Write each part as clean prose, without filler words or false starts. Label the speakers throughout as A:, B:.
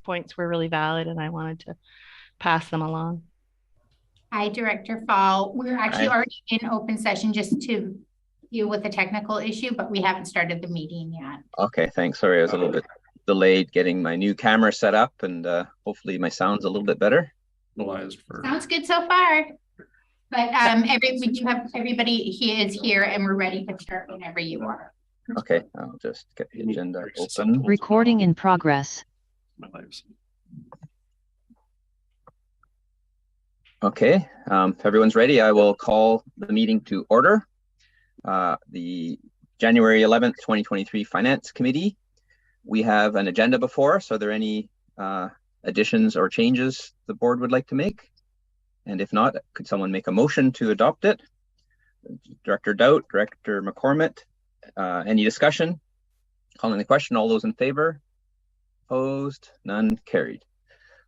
A: points were really valid and I wanted to pass them along.
B: Hi, Director Fall. We're actually
C: Hi.
B: already in open session just to deal with a technical issue, but we haven't started the meeting yet.
C: Okay, thanks. Sorry, I was a little bit delayed getting my new camera set up, and hopefully my sound's a little bit better.
B: Sounds good so far. But we do have everybody is here and we're ready to start whenever you are.
C: Okay, I'll just get the agenda open.
D: Recording in progress.
C: Okay, if everyone's ready, I will call the meeting to order. The January 11th, 2023 Finance Committee. We have an agenda before us. Are there any additions or changes the board would like to make? And if not, could someone make a motion to adopt it? Director Daudt, Director McCormick, any discussion? Calling the question, all those in favor? Opposed? None? Carried.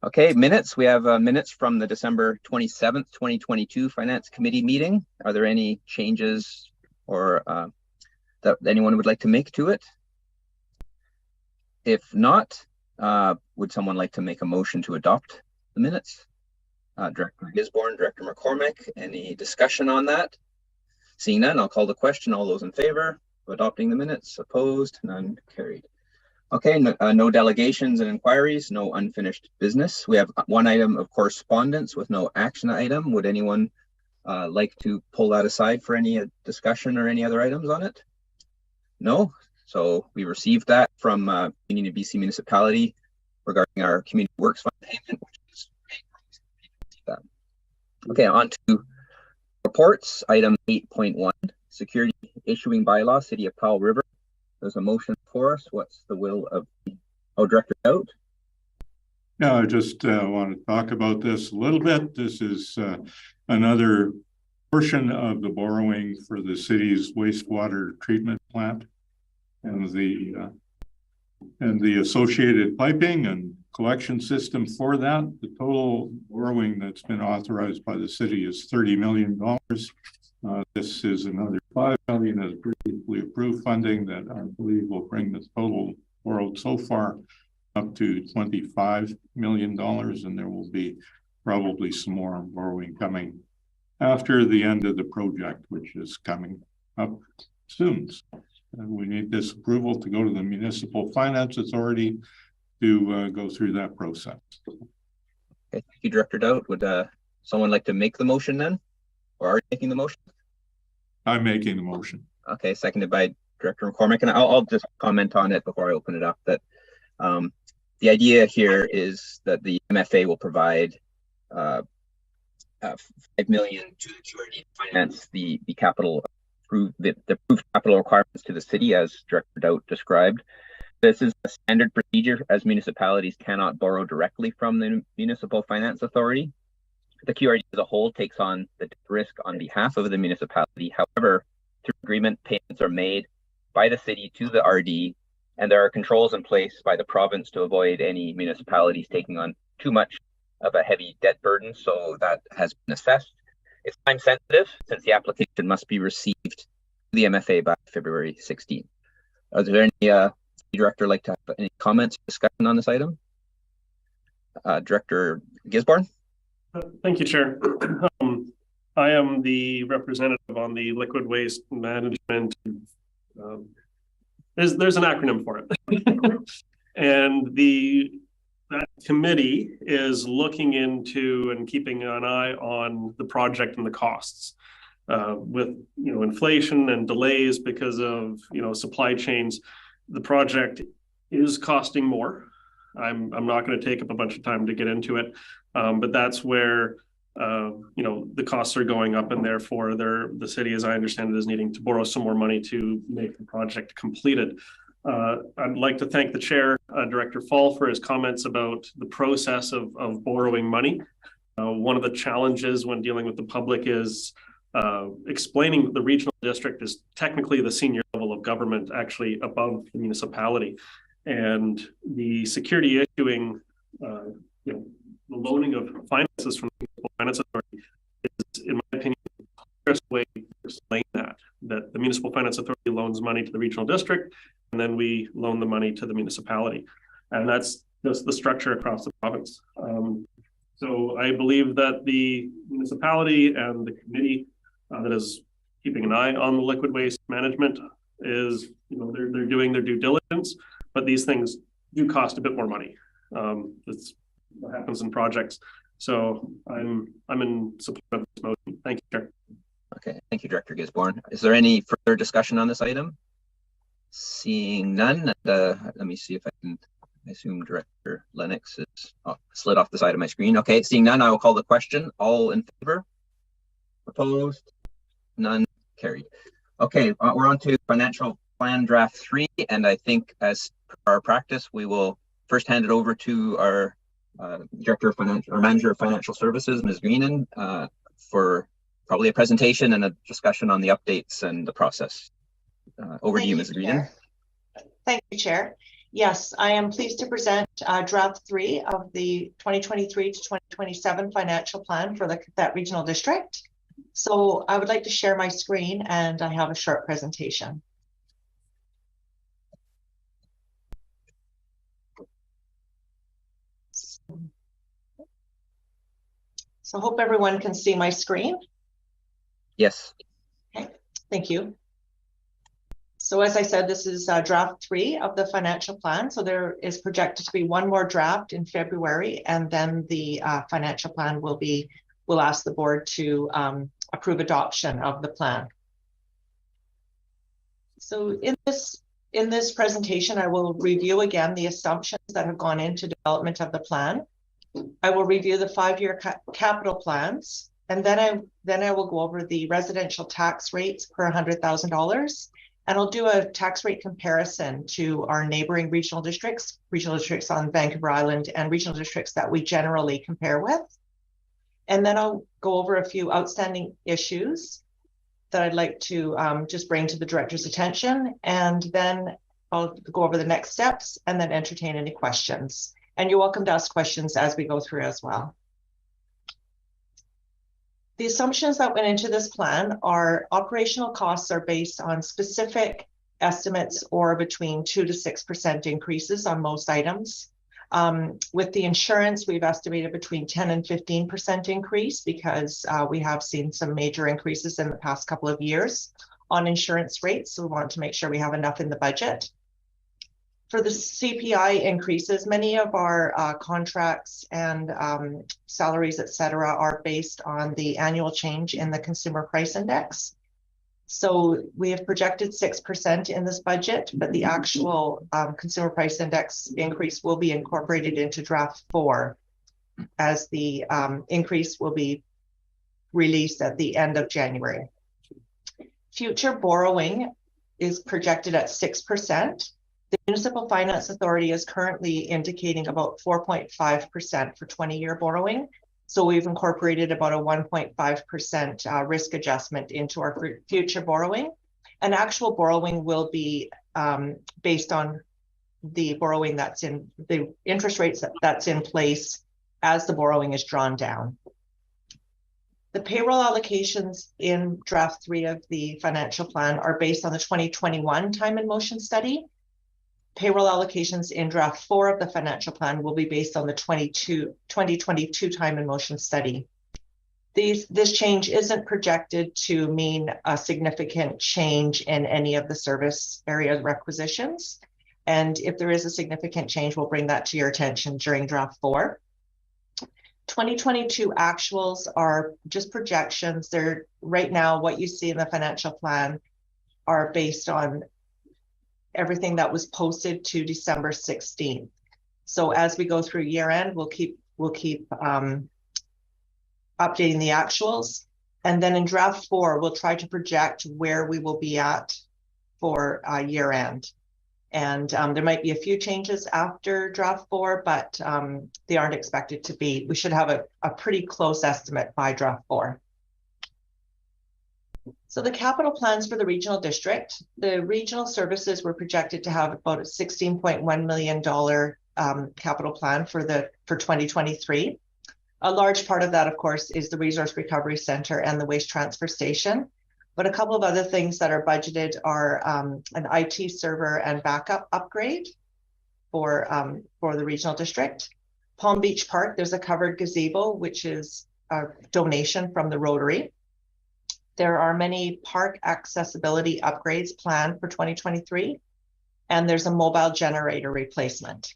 C: Okay, minutes. We have minutes from the December 27th, 2022 Finance Committee meeting. Are there any changes or that anyone would like to make to it? If not, would someone like to make a motion to adopt the minutes? Director Gisborne, Director McCormick, any discussion on that? Seeing none, I'll call the question. All those in favor of adopting the minutes? Opposed? None? Carried. Okay, no delegations and inquiries, no unfinished business. We have one item of correspondence with no action item. Would anyone like to pull that aside for any discussion or any other items on it? No? So we received that from Union of BC Municipality regarding our Community Works Fund payment, which is that. Okay, on to reports. Item 8.1, Security Issuing Bylaw, City of Powell River. There's a motion for us. What's the will of Director Daudt?
E: Yeah, I just want to talk about this a little bit. This is another portion of the borrowing for the city's wastewater treatment plant and the associated piping and collection system for that. The total borrowing that's been authorized by the city is $30 million. This is another $5 million as previously approved funding that I believe will bring the total borrowed so far up to $25 million, and there will be probably some more borrowing coming after the end of the project, which is coming up soon. And we need this approval to go to the Municipal Finance Authority to go through that process.
C: Okay, thank you, Director Daudt. Would someone like to make the motion then? Or are you making the motion?
E: I'm making the motion.
C: Okay, seconded by Director McCormick, and I'll just comment on it before I open it up. That the idea here is that the MFA will provide $5 million to the QRD to finance the capital, the approved capital requirements to the city, as Director Daudt described. This is a standard procedure, as municipalities cannot borrow directly from the Municipal Finance Authority. The QRD as a whole takes on the risk on behalf of the municipality. However, through agreement, payments are made by the city to the RD, and there are controls in place by the province to avoid any municipalities taking on too much of a heavy debt burden. So that has been assessed. It's time sensitive since the application must be received to the MFA by February 16th. Are there any director like to have any comments or discussion on this item? Director Gisborne?
F: Thank you, Chair. I am the representative on the liquid waste management. There's an acronym for it. And that committee is looking into and keeping an eye on the project and the costs. With inflation and delays because of supply chains, the project is costing more. I'm not going to take up a bunch of time to get into it, but that's where the costs are going up, and therefore the city, as I understand it, is needing to borrow some more money to make the project completed. I'd like to thank the chair, Director Fall, for his comments about the process of borrowing money. One of the challenges when dealing with the public is explaining that the regional district is technically the senior level of government, actually above the municipality. And the security issuing, the loaning of finances from the Municipal Finance Authority is, in my opinion, the clearest way to explain that the Municipal Finance Authority loans money to the regional district, and then we loan the money to the municipality. And that's the structure across the province. So I believe that the municipality and the committee that is keeping an eye on the liquid waste management is, they're doing their due diligence, but these things do cost a bit more money. That's what happens in projects. So I'm in support of this motion. Thank you, Chair.
C: Okay, thank you, Director Gisborne. Is there any further discussion on this item? Seeing none, let me see if I can. I assume Director Lennox is slid off the side of my screen. Okay, seeing none, I will call the question. All in favor? Opposed? None? Carried. Okay, we're on to financial plan draft 3, and I think as per our practice, we will first hand it over to our Director of Financial or Manager of Financial Services, Ms. Greenan, for probably a presentation and a discussion on the updates and the process. Over to you, Ms. Greenan.
D: Thank you, Chair. Yes, I am pleased to present draft 3 of the 2023 to 2027 financial plan for that regional district. So I would like to share my screen and I have a short presentation. So hope everyone can see my screen.
C: Yes.
D: Okay, thank you. So as I said, this is draft 3 of the financial plan. So there is projected to be one more draft in February, and then the financial plan will ask the board to approve adoption of the plan. So in this presentation, I will review again the assumptions that have gone into development of the plan. I will review the 5-year capital plans, and then I will go over the residential tax rates per $100,000. And I'll do a tax rate comparison to our neighboring regional districts on Vancouver Island, and regional districts that we generally compare with. And then I'll go over a few outstanding issues that I'd like to just bring to the director's attention. And then I'll go over the next steps and then entertain any questions. And you're welcome to ask questions as we go through as well. The assumptions that went into this plan are operational costs are based on specific estimates or between 2 to 6% increases on most items. With the insurance, we've estimated between 10 and 15% increase because we have seen some major increases in the past couple of years on insurance rates. So we want to make sure we have enough in the budget. For the CPI increases, many of our contracts and salaries, et cetera, are based on the annual change in the Consumer Price Index. So we have projected 6% in this budget, but the actual Consumer Price Index increase will be incorporated into draft 4 as the increase will be released at the end of January. Future borrowing is projected at 6%. The Municipal Finance Authority is currently indicating about 4.5% for 20-year borrowing. So we've incorporated about a 1.5% risk adjustment into our future borrowing. And actual borrowing will be based on the borrowing that's in the interest rates that's in place as the borrowing is drawn down. The payroll allocations in draft 3 of the financial plan are based on the 2021 time and motion study. Payroll allocations in draft 4 of the financial plan will be based on the 2022 time and motion study. This change isn't projected to mean a significant change in any of the service area requisitions. And if there is a significant change, we'll bring that to your attention during draft 4. 2022 actuals are just projections. They're right now what you see in the financial plan are based on everything that was posted to December 16th. So as we go through year end, we'll keep updating the actuals. And then in draft 4, we'll try to project where we will be at for year end. And there might be a few changes after draft 4, but they aren't expected to be. We should have a pretty close estimate by draft 4. So the capital plans for the regional district, the regional services were projected to have about a $16.1 million capital plan for 2023. A large part of that, of course, is the Resource Recovery Center and the Waste Transfer Station. But a couple of other things that are budgeted are an IT server and backup upgrade, for the regional district. Palm Beach Park, there's a covered gazebo, which is a donation from the Rotary. There are many park accessibility upgrades planned for 2023, and there's a mobile generator replacement.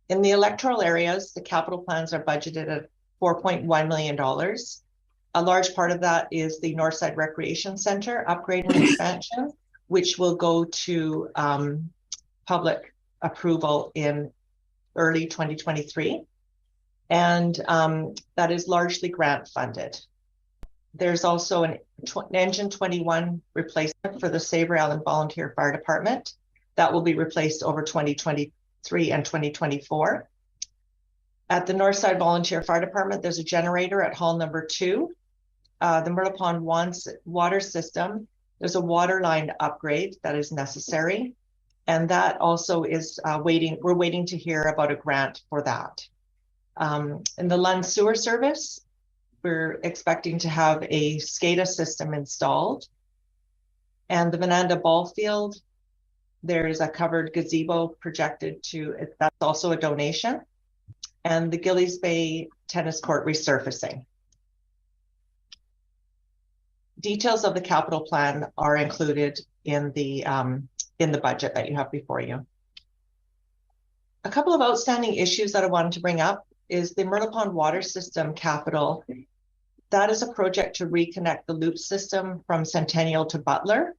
D: In the electoral areas, the capital plans are budgeted at $4.1 million. A large part of that is the Northside Recreation Center upgrade and expansion, which will go to public approval in early 2023. And that is largely grant funded. There's also an Engine 21 replacement for the Savory Island Volunteer Fire Department that will be replaced over 2023 and 2024. At the Northside Volunteer Fire Department, there's a generator at hall number 2. The Myrtle Pond water system, there's a water line upgrade that is necessary. And that also is we're waiting to hear about a grant for that. In the Lund Sewer Service, we're expecting to have a SCADA system installed. And the Venanda Ball Field, there's a covered gazebo projected to, that's also a donation. And the Gillies Bay Tennis Court resurfacing. Details of the capital plan are included in the budget that you have before you. A couple of outstanding issues that I wanted to bring up is the Myrtle Pond water system capital. That is a project to reconnect the loop system from Centennial to Butler,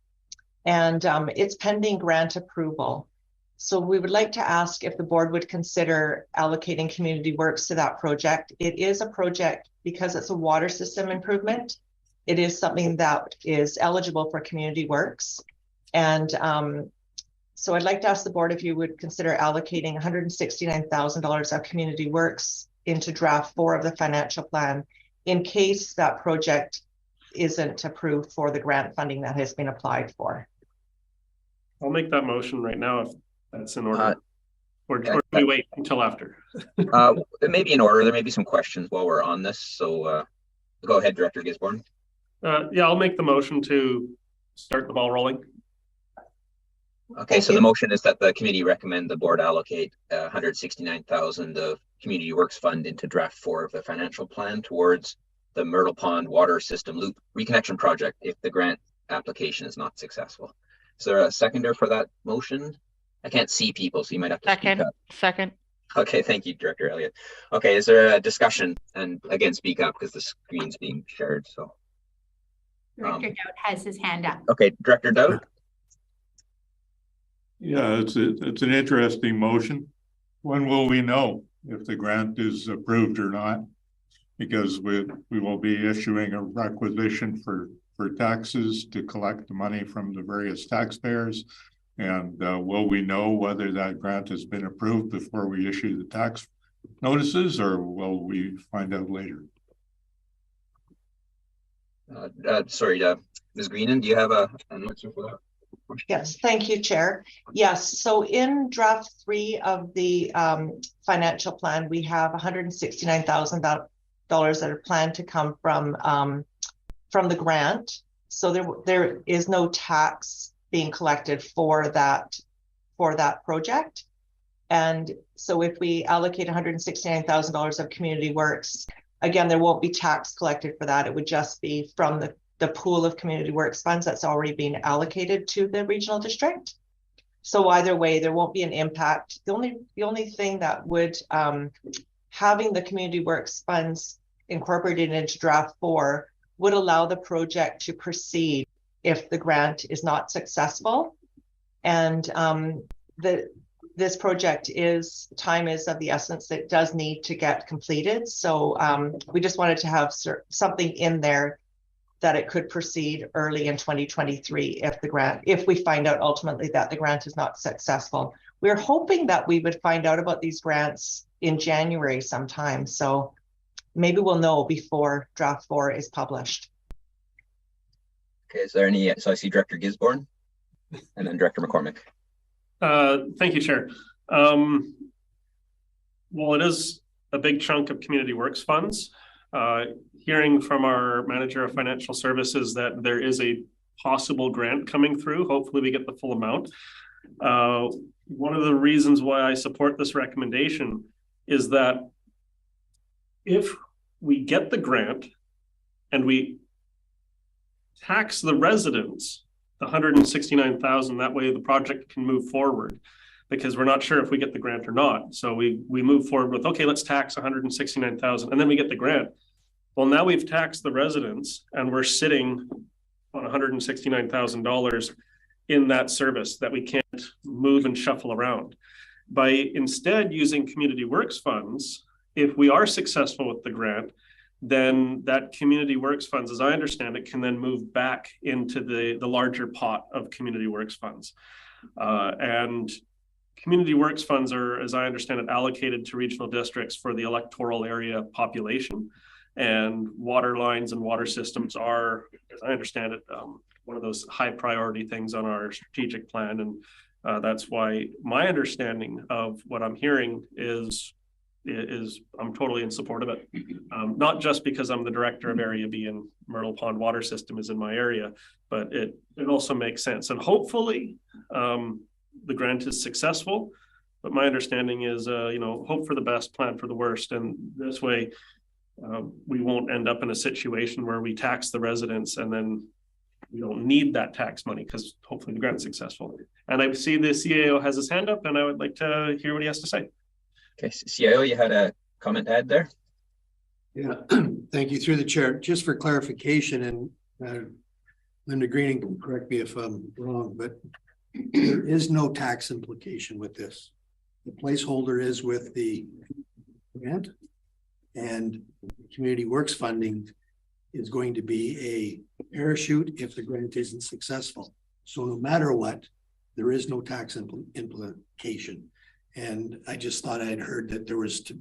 D: and it's pending grant approval. So we would like to ask if the board would consider allocating community works to that project. It is a project, because it's a water system improvement, it is something that is eligible for community works. And so I'd like to ask the board if you would consider allocating $169,000 of community works into draft 4 of the financial plan in case that project isn't approved for the grant funding that has been applied for.
F: I'll make that motion right now if that's in order. Or do we wait until after?
C: It may be in order. There may be some questions while we're on this. So go ahead, Director Gisborne.
F: Yeah, I'll make the motion to start the ball rolling.
C: Okay, so the motion is that the committee recommend the board allocate $169,000 of community works fund into draft 4 of the financial plan towards the Myrtle Pond water system loop reconnection project if the grant application is not successful. Is there a seconder for that motion? I can't see people, so you might have to speak up.
A: Second.
C: Okay, thank you, Director Elliott. Okay, is there a discussion? And again, speak up because the screen's being shared. So
B: Director Dowd has his hand up.
C: Okay, Director Dowd.
E: Yeah, it's an interesting motion. When will we know if the grant is approved or not? Because we will be issuing a requisition for taxes to collect the money from the various taxpayers. And will we know whether that grant has been approved before we issue the tax notices, or will we find out later?
C: Sorry, Ms. Greenan, do you have an answer for that?
D: Yes, thank you, Chair. Yes, so in draft 3 of the financial plan, we have $169,000 that are planned to come from the grant. So there is no tax being collected for that project. And so if we allocate $169,000 of community works, again, there won't be tax collected for that. It would just be from the pool of community works funds that's already been allocated to the regional district. So either way, there won't be an impact. The only thing that would, having the community works funds incorporated into draft 4 would allow the project to proceed if the grant is not successful. And this project time is of the essence. It does need to get completed. So we just wanted to have something in there that it could proceed early in 2023 if we find out ultimately that the grant is not successful. We're hoping that we would find out about these grants in January sometime. So maybe we'll know before draft 4 is published.
C: Okay, is there any, so I see Director Gisborne and then Director McCormick.
F: Thank you, Chair. Well, it is a big chunk of community works funds. Hearing from our manager of financial services that there is a possible grant coming through, hopefully we get the full amount. One of the reasons why I support this recommendation is that if we get the grant and we tax the residents, the 169,000, that way the project can move forward, because we're not sure if we get the grant or not. So we move forward with, okay, let's tax 169,000, and then we get the grant. Well, now we've taxed the residents and we're sitting on $169,000 in that service that we can't move and shuffle around. By instead using Community Works funds, if we are successful with the grant, then that Community Works funds, as I understand it, can then move back into the larger pot of Community Works funds. And Community Works funds are, as I understand it, allocated to regional districts for the electoral area population. And water lines and water systems are, as I understand it, one of those high priority things on our strategic plan. And that's why my understanding of what I'm hearing is I'm totally in support of it. Not just because I'm the director of Area B and Myrtle Pond Water System is in my area, but it also makes sense. And hopefully the grant is successful. But my understanding is, hope for the best, plan for the worst. And this way, we won't end up in a situation where we tax the residents and then we don't need that tax money, because hopefully the grant's successful. And I see the CAO has his hand up, and I would like to hear what he has to say.
C: Okay, CIO, you had a comment to add there?
G: Yeah, thank you, through the chair. Just for clarification, and Linda Greening can correct me if I'm wrong, but there is no tax implication with this. The placeholder is with the grant, and Community Works funding is going to be a parachute if the grant isn't successful. So no matter what, there is no tax implication. And I just thought I'd heard that there was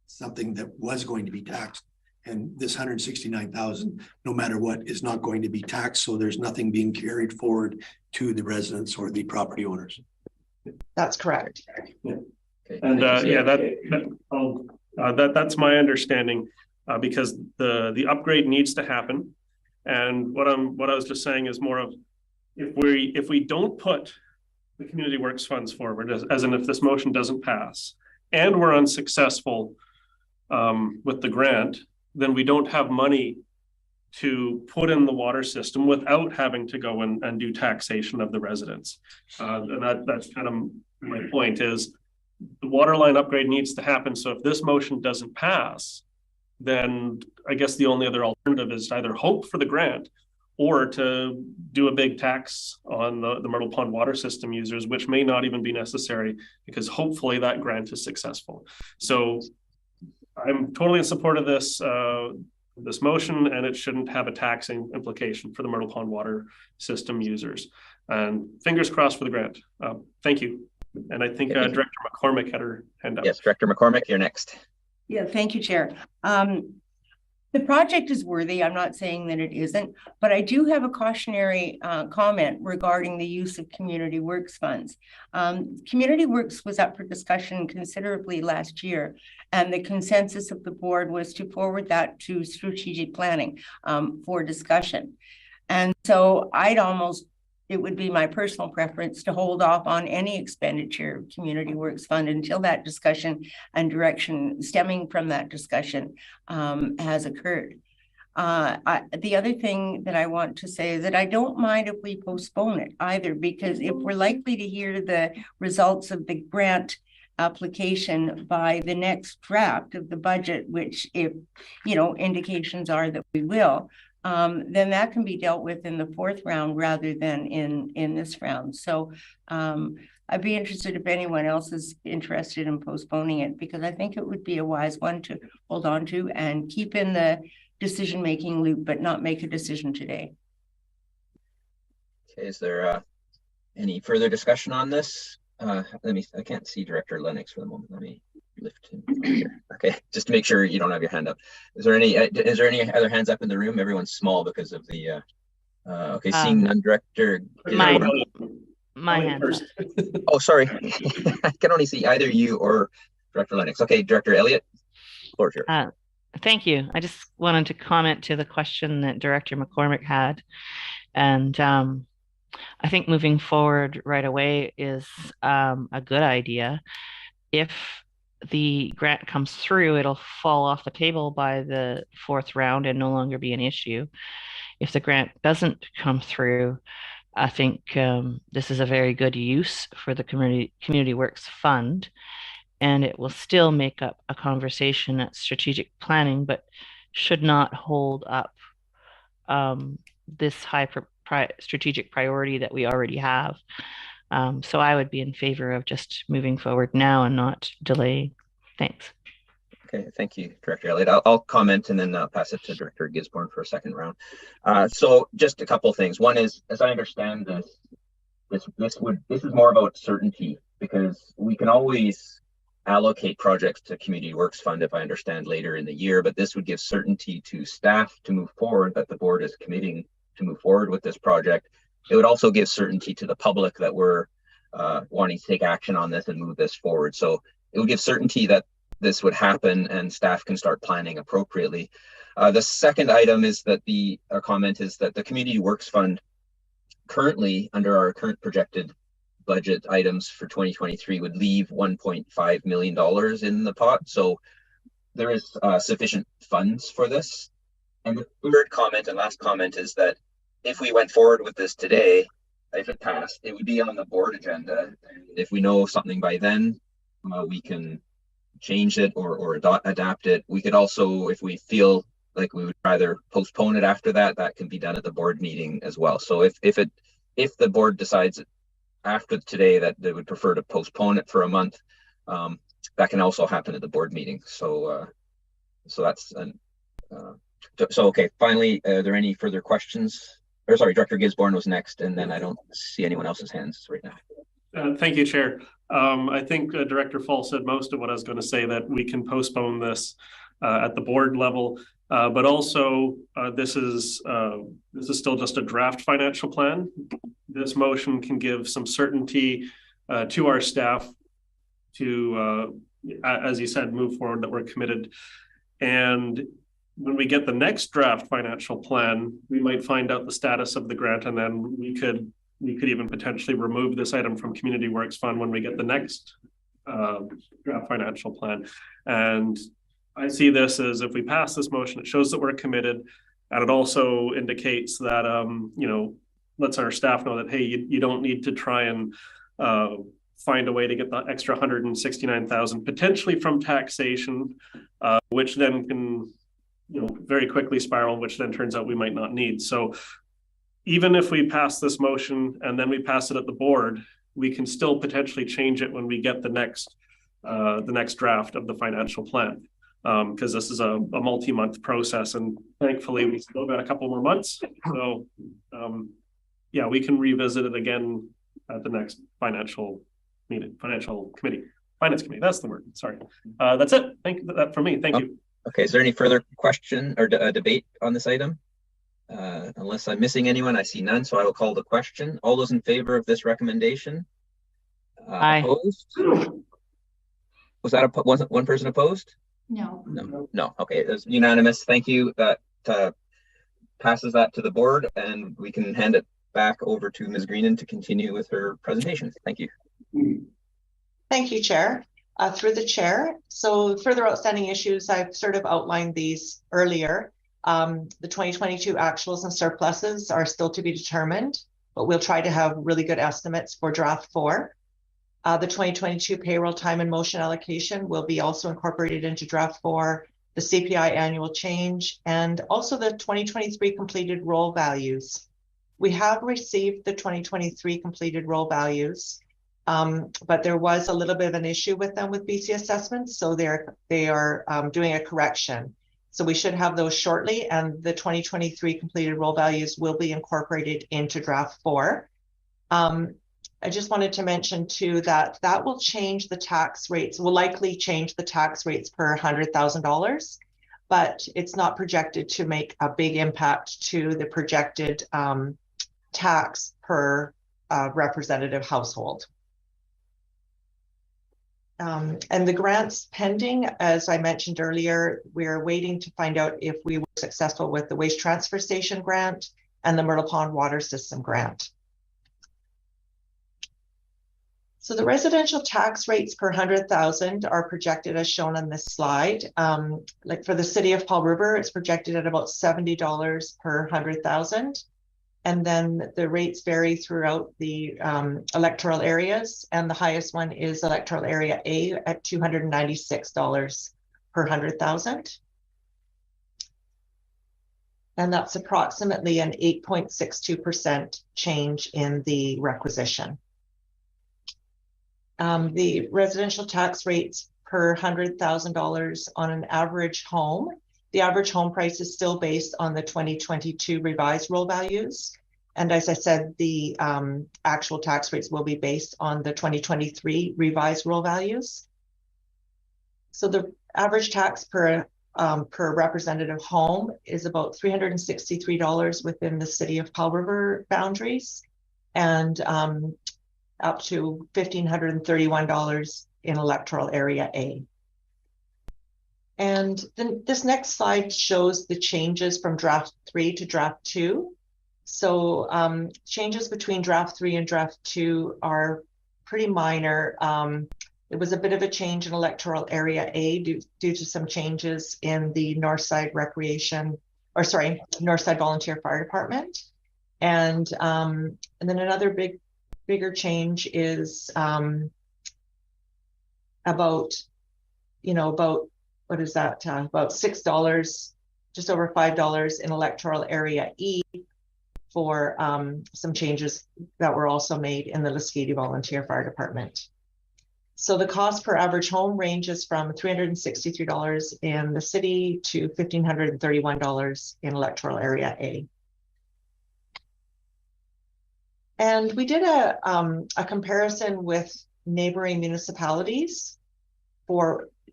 G: something that was going to be taxed, and this 169,000, no matter what, is not going to be taxed. So there's nothing being carried forward to the residents or the property owners.
D: That's correct.
C: Okay.
F: And that's my understanding, because the upgrade needs to happen. And what I was just saying is more of, if we don't put the Community Works funds forward, as in if this motion doesn't pass and we're unsuccessful with the grant, then we don't have money to put in the water system without having to go and do taxation of the residents. And that's kind of my point, is the water line upgrade needs to happen. So if this motion doesn't pass, then I guess the only other alternative is to either hope for the grant or to do a big tax on the Myrtle Pond water system users, which may not even be necessary, because hopefully that grant is successful. So I'm totally in support of this motion, and it shouldn't have a taxing implication for the Myrtle Pond water system users. And fingers crossed for the grant. Thank you. And I think Director McCormick had her hand up.
C: Yes, Director McCormick, you're next.
H: Yeah, thank you, Chair. The project is worthy. I'm not saying that it isn't, but I do have a cautionary comment regarding the use of Community Works funds. Community Works was up for discussion considerably last year, and the consensus of the board was to forward that to strategic planning for discussion. And so it would be my personal preference to hold off on any expenditure of Community Works Fund until that discussion and direction stemming from that discussion has occurred. The other thing that I want to say is that I don't mind if we postpone it either, because if we're likely to hear the results of the grant application by the next draft of the budget, which, if indications are that we will, then that can be dealt with in the fourth round rather than in this round. So I'd be interested if anyone else is interested in postponing it, because I think it would be a wise one to hold on to and keep in the decision-making loop, but not make a decision today.
C: Okay, is there any further discussion on this? I can't see Director Lennox for the moment. Let me lift him here. Okay, just to make sure you don't have your hand up. Is there any other hands up in the room? Everyone's small because of the okay, seeing none. Director,
A: my hand first.
C: Oh, sorry. I can only see either you or Director Lennox. Okay, Director Elliott, floor is yours.
A: Thank you. I just wanted to comment to the question that Director McCormick had, and I think moving forward right away is a good idea. If the grant comes through, it'll fall off the table by the fourth round and no longer be an issue. If the grant doesn't come through, I think this is a very good use for the Community Works Fund, and it will still make up a conversation at strategic planning, but should not hold up this high strategic priority that we already have. So I would be in favor of just moving forward now and not delaying. Thanks.
C: Okay, thank you, Director Elliott. I'll comment and then pass it to Director Gisborne for a second round. So just a couple of things. One is, as I understand this is more about certainty, because we can always allocate projects to Community Works Fund, if I understand, later in the year, but this would give certainty to staff to move forward, that the board is committing to move forward with this project. It would also give certainty to the public that we're wanting to take action on this and move this forward. So it would give certainty that this would happen and staff can start planning appropriately. The second item is that comment is that the Community Works Fund currently, under our current projected budget items for 2023, would leave $1.5 million in the pot. So there is sufficient funds for this. And the third comment and last comment is that if we went forward with this today, if it passed, it would be on the board agenda. If we know something by then, we can change it or adapt it. We could also, if we feel like we would rather postpone it after that, that can be done at the board meeting as well. So if the board decides after today that they would prefer to postpone it for a month, that can also happen at the board meeting. So that's okay. Finally, are there any further questions? Or sorry, Director Gisborne was next, and then I don't see anyone else's hands right now.
F: Thank you, Chair. I think Director Fall said most of what I was going to say, that we can postpone this at the board level, but also this is still just a draft financial plan. This motion can give some certainty to our staff to, as you said, move forward, that we're committed. And when we get the next draft financial plan, we might find out the status of the grant, and then we could even potentially remove this item from Community Works Fund when we get the next draft financial plan. And I see this as, if we pass this motion, it shows that we're committed, and it also indicates that lets our staff know that, hey, you don't need to try and find a way to get the extra $169,000 potentially from taxation, which then can very quickly spiral, which then turns out we might not need. So even if we pass this motion and then we pass it at the board, we can still potentially change it when we get the next draft of the financial plan, because this is a multi-month process, and thankfully we still got a couple more months. So yeah, we can revisit it again at the next finance committee. That's the word. Sorry. That's it. Thank you. That from me. Thank you.
C: Okay. Is there any further question or debate on this item? Unless I'm missing anyone, I see none, so I will call the question. All those in favor of this recommendation?
A: Aye.
C: Opposed? Wasn't one person opposed?
B: No.
C: No. Okay, it was unanimous. Thank you. That passes that to the board, and we can hand it back over to Ms. Greenan to continue with her presentation. Thank you.
D: Thank you, Chair. Through the chair. So further outstanding issues, I've sort of outlined these earlier. The 2022 actuals and surpluses are still to be determined, but we'll try to have really good estimates for draft 4. The 2022 payroll time and motion allocation will be also incorporated into draft 4, the CPI annual change, and also the 2023 completed roll values. We have received the 2023 completed roll values, but there was a little bit of an issue with them with BC Assessments, so they are doing a correction. So we should have those shortly, and the 2023 completed roll values will be incorporated into draft 4. I just wanted to mention too that will change the tax rates, will likely change the tax rates per $100,000, but it's not projected to make a big impact to the projected tax per representative household. And the grants pending, as I mentioned earlier, we're waiting to find out if we were successful with the Waste Transfer Station grant and the Myrtle Pond Water System grant. So the residential tax rates per 100,000 are projected as shown on this slide. Like for the city of Paul River, it's projected at about $70 per 100,000. And then the rates vary throughout the electoral areas. And the highest one is electoral area A at $296 per 100,000. And that's approximately an 8.62% change in the requisition. The residential tax rates per $100,000 on an average home. The average home price is still based on the 2022 revised roll values. And as I said, the actual tax rates will be based on the 2023 revised roll values. So the average tax per representative home is about $363 within the city of Paul River boundaries, and up to $1,531 in electoral area A. And then this next slide shows the changes from draft 3 to draft 2. So changes between draft 3 and draft 2 are pretty minor. There was a bit of a change in electoral area A due to some changes in the Northside Northside Volunteer Fire Department. And then another bigger change is about what is that? About $6, just over $5 in electoral area E for some changes that were also made in the Lesquity Volunteer Fire Department. So the cost per average home ranges from $363 in the city to $1,531 in electoral area A. And we did a comparison with neighboring municipalities.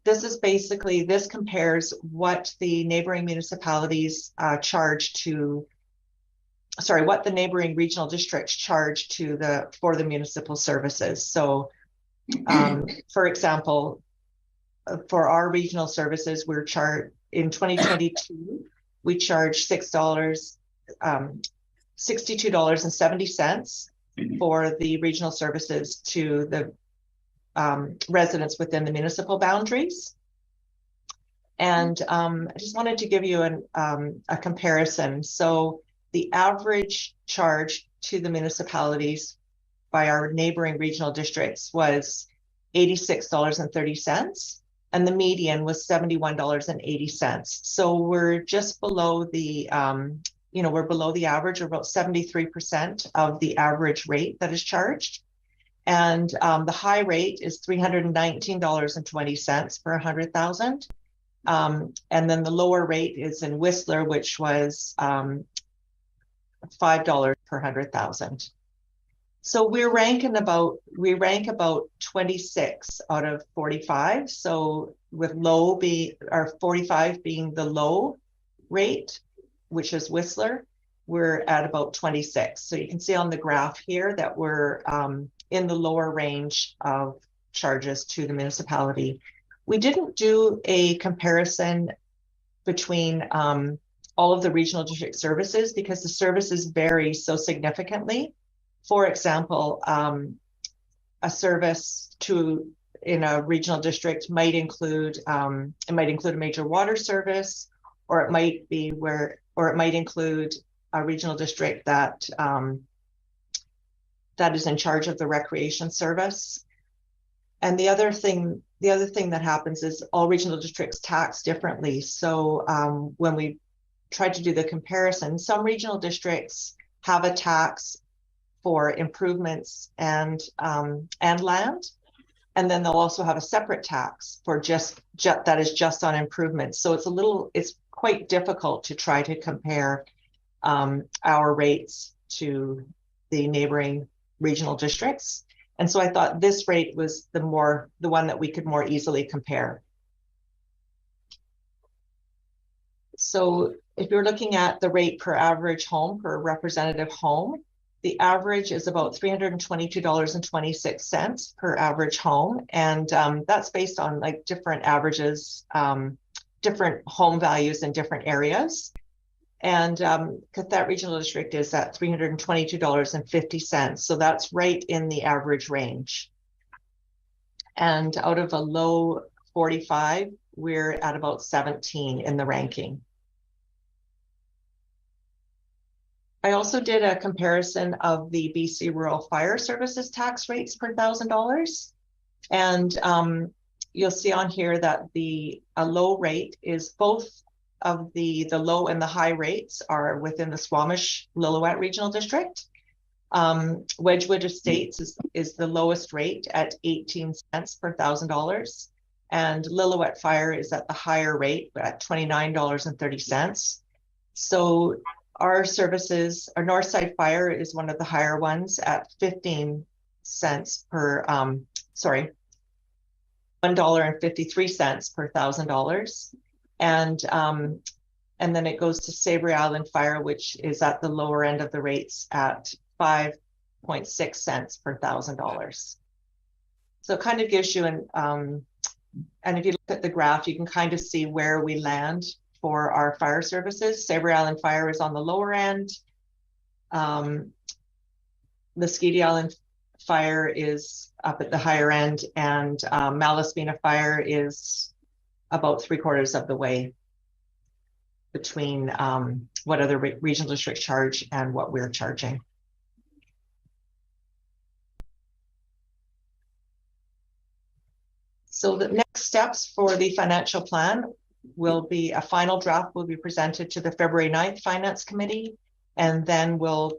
D: This compares what the neighboring municipalities what the neighboring regional districts charge for the municipal services. So for example, for our regional services, we're in 2022, we charged $62.70 for the regional services to the residents within the municipal boundaries. And I just wanted to give you a comparison. So the average charge to the municipalities by our neighboring regional districts was $86.30, and the median was $71.80. So we're just below the, we're below the average, or about 73% of the average rate that is charged. And the high rate is $319.20 per 100,000. And then the lower rate is in Whistler, which was $5 per 100,000. So we rank about 26 out of 45. So with 45 being the low rate, which is Whistler, we're at about 26. So you can see on the graph here that we're in the lower range of charges to the municipality. We didn't do a comparison between all of the regional district services because the services vary so significantly. For example, a service in a regional district might include a major water service, or it might include a regional district that is in charge of the recreation service. And the other thing that happens is all regional districts tax differently. So when we tried to do the comparison, some regional districts have a tax for improvements and land, and then they'll also have a separate tax for that is just on improvements. So it's quite difficult to try to compare our rates to the neighboring regional districts. And so I thought this rate was the one that we could more easily compare. So if you're looking at the rate per average home, per representative home, the average is about $322.26 per average home. And that's based on like different averages, different home values in different areas. And that regional district is at $322.50. So that's right in the average range. And out of a low 45, we're at about 17 in the ranking. I also did a comparison of the BC Rural Fire Services tax rates per $1,000. And you'll see on here that a low rate is both of the low and the high rates are within the Squamish Lillooet Regional District. Wedgwood Estates is the lowest rate at 18 cents per $1,000. And Lillooet Fire is at the higher rate at $29.30. So our services, our Northside Fire is one of the higher ones at 15 cents per, $1.53 per $1,000. And then it goes to Savory Island Fire, which is at the lower end of the rates at 5.6 cents per $1,000. So it kind of gives you and if you look at the graph, you can kind of see where we land for our fire services. Savory Island Fire is on the lower end. The Skeety Island Fire is up at the higher end, and Malaspina Fire is about 3/4 of the way between what other regional districts charge and what we're charging. So the next steps for the financial plan will be a final draft will be presented to the February 9th Finance Committee, and then we'll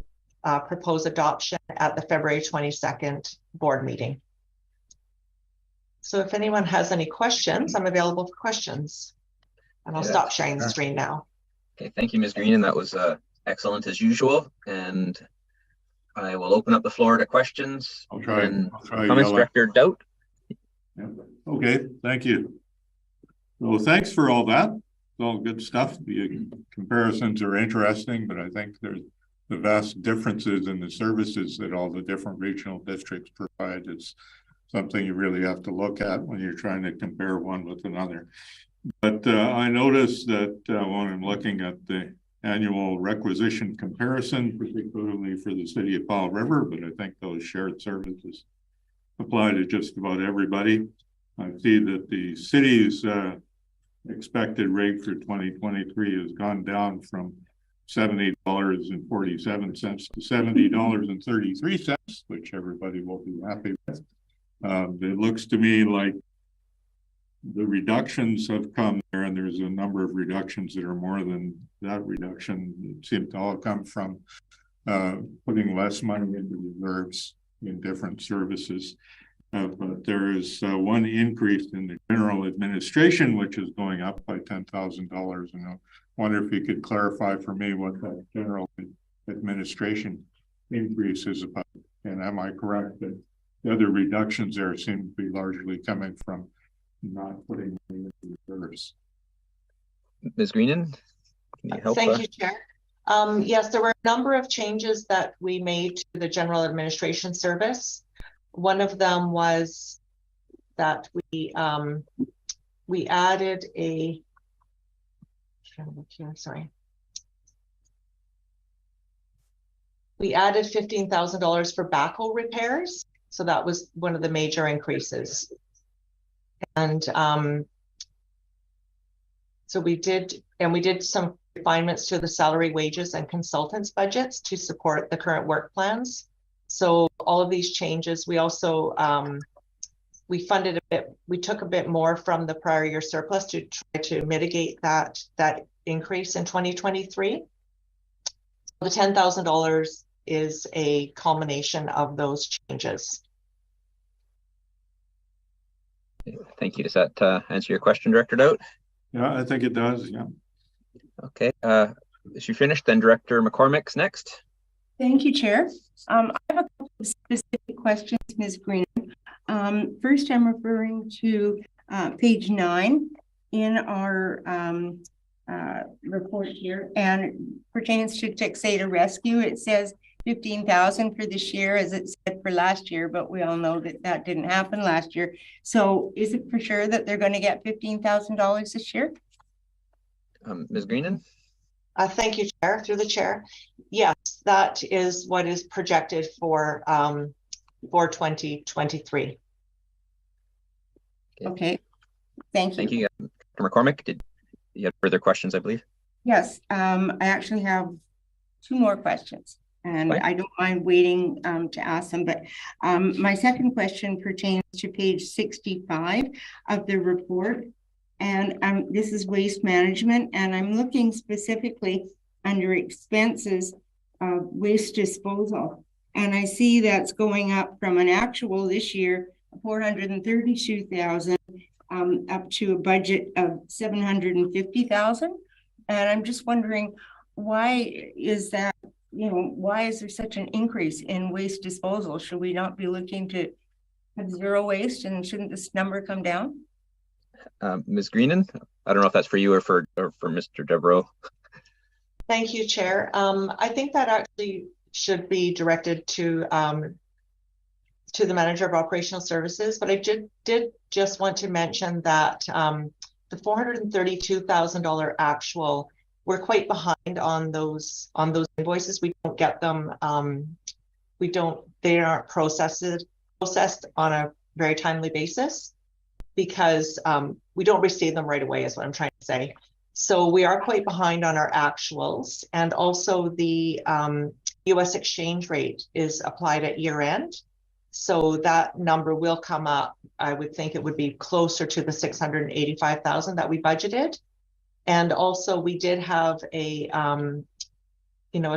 D: propose adoption at the February 22nd board meeting. So if anyone has any questions, I'm available for questions. And I'll stop sharing the screen now.
C: Okay, thank you, Ms. Green. And that was excellent as usual. And I will open up the floor to questions.
E: I'll try
C: comments, Director Daudt.
E: Yeah. Okay, thank you. Well, thanks for all that. It's all good stuff. The comparisons are interesting, but I think there's the vast differences in the services that all the different regional districts provide is something you really have to look at when you're trying to compare one with another. But I noticed that when I'm looking at the annual requisition comparison, particularly for the city of Powell River, but I think those shared services apply to just about everybody. I see that the city's expected rate for 2023 has gone down from $70.47 to $70.33, which everybody will be happy with. It looks to me like the reductions have come there, and there's a number of reductions that are more than that reduction. It seemed to all come from putting less money into reserves in different services. But there is one increase in the general administration, which is going up by $10,000. And I wonder if you could clarify for me what that general administration increase is about. And am I correct that the other reductions there seem to be largely coming from not putting money into reserves?
C: Ms. Greenan, can you help?
D: Thank you, Chair. Yes, there were a number of changes that we made to the general administration service. One of them was that we added a, we added $15,000 for backhoe repairs. So that was one of the major increases. And so we did some refinements to the salary, wages, and consultants budgets to support the current work plans. So all of these changes, we also, we funded a bit, we took a bit more from the prior year surplus to try to mitigate that increase in 2023. The $10,000 is a culmination of those changes.
C: Thank you. Does that answer your question, Director Daudt?
E: Yeah, I think it does, yeah.
C: Okay, is you finished? Then Director McCormick's next.
H: Thank you, Chair. I have a couple of specific questions, Ms. Green. First, I'm referring to page 9 in our report here, and pertains to Texada Rescue. It says $15,000 for this year, as it said for last year, but we all know that that didn't happen last year. So is it for sure that they're going to get $15,000 this year?
C: Ms. Greenan?
D: Thank you, Chair, through the chair. Yes, that is what is projected for 2023.
H: Okay, thank you.
C: Thank you. Dr. McCormick, did you have further questions, I believe?
H: Yes, I actually have 2 more questions, and I don't mind waiting to ask them, but my second question pertains to page 65 of the report, and this is waste management, and I'm looking specifically under expenses of waste disposal, and I see that's going up from an actual this year, 432,000, up to a budget of 750,000. And I'm just wondering, why is that, why is there such an increase in waste disposal? Should we not be looking to have zero waste, and shouldn't this number come down?
C: Ms. Greenan, I don't know if that's for you or for Mr. Devereaux.
D: Thank you, Chair. I think that actually should be directed to the Manager of Operational Services, but I did just want to mention that the $432,000 actual, we're quite behind on those invoices. We don't get them. They aren't processed on a very timely basis because we don't receive them right away, is what I'm trying to say. So we are quite behind on our actuals, and also the US exchange rate is applied at year end. So that number will come up. I would think it would be closer to the 685,000 that we budgeted. And also we did have a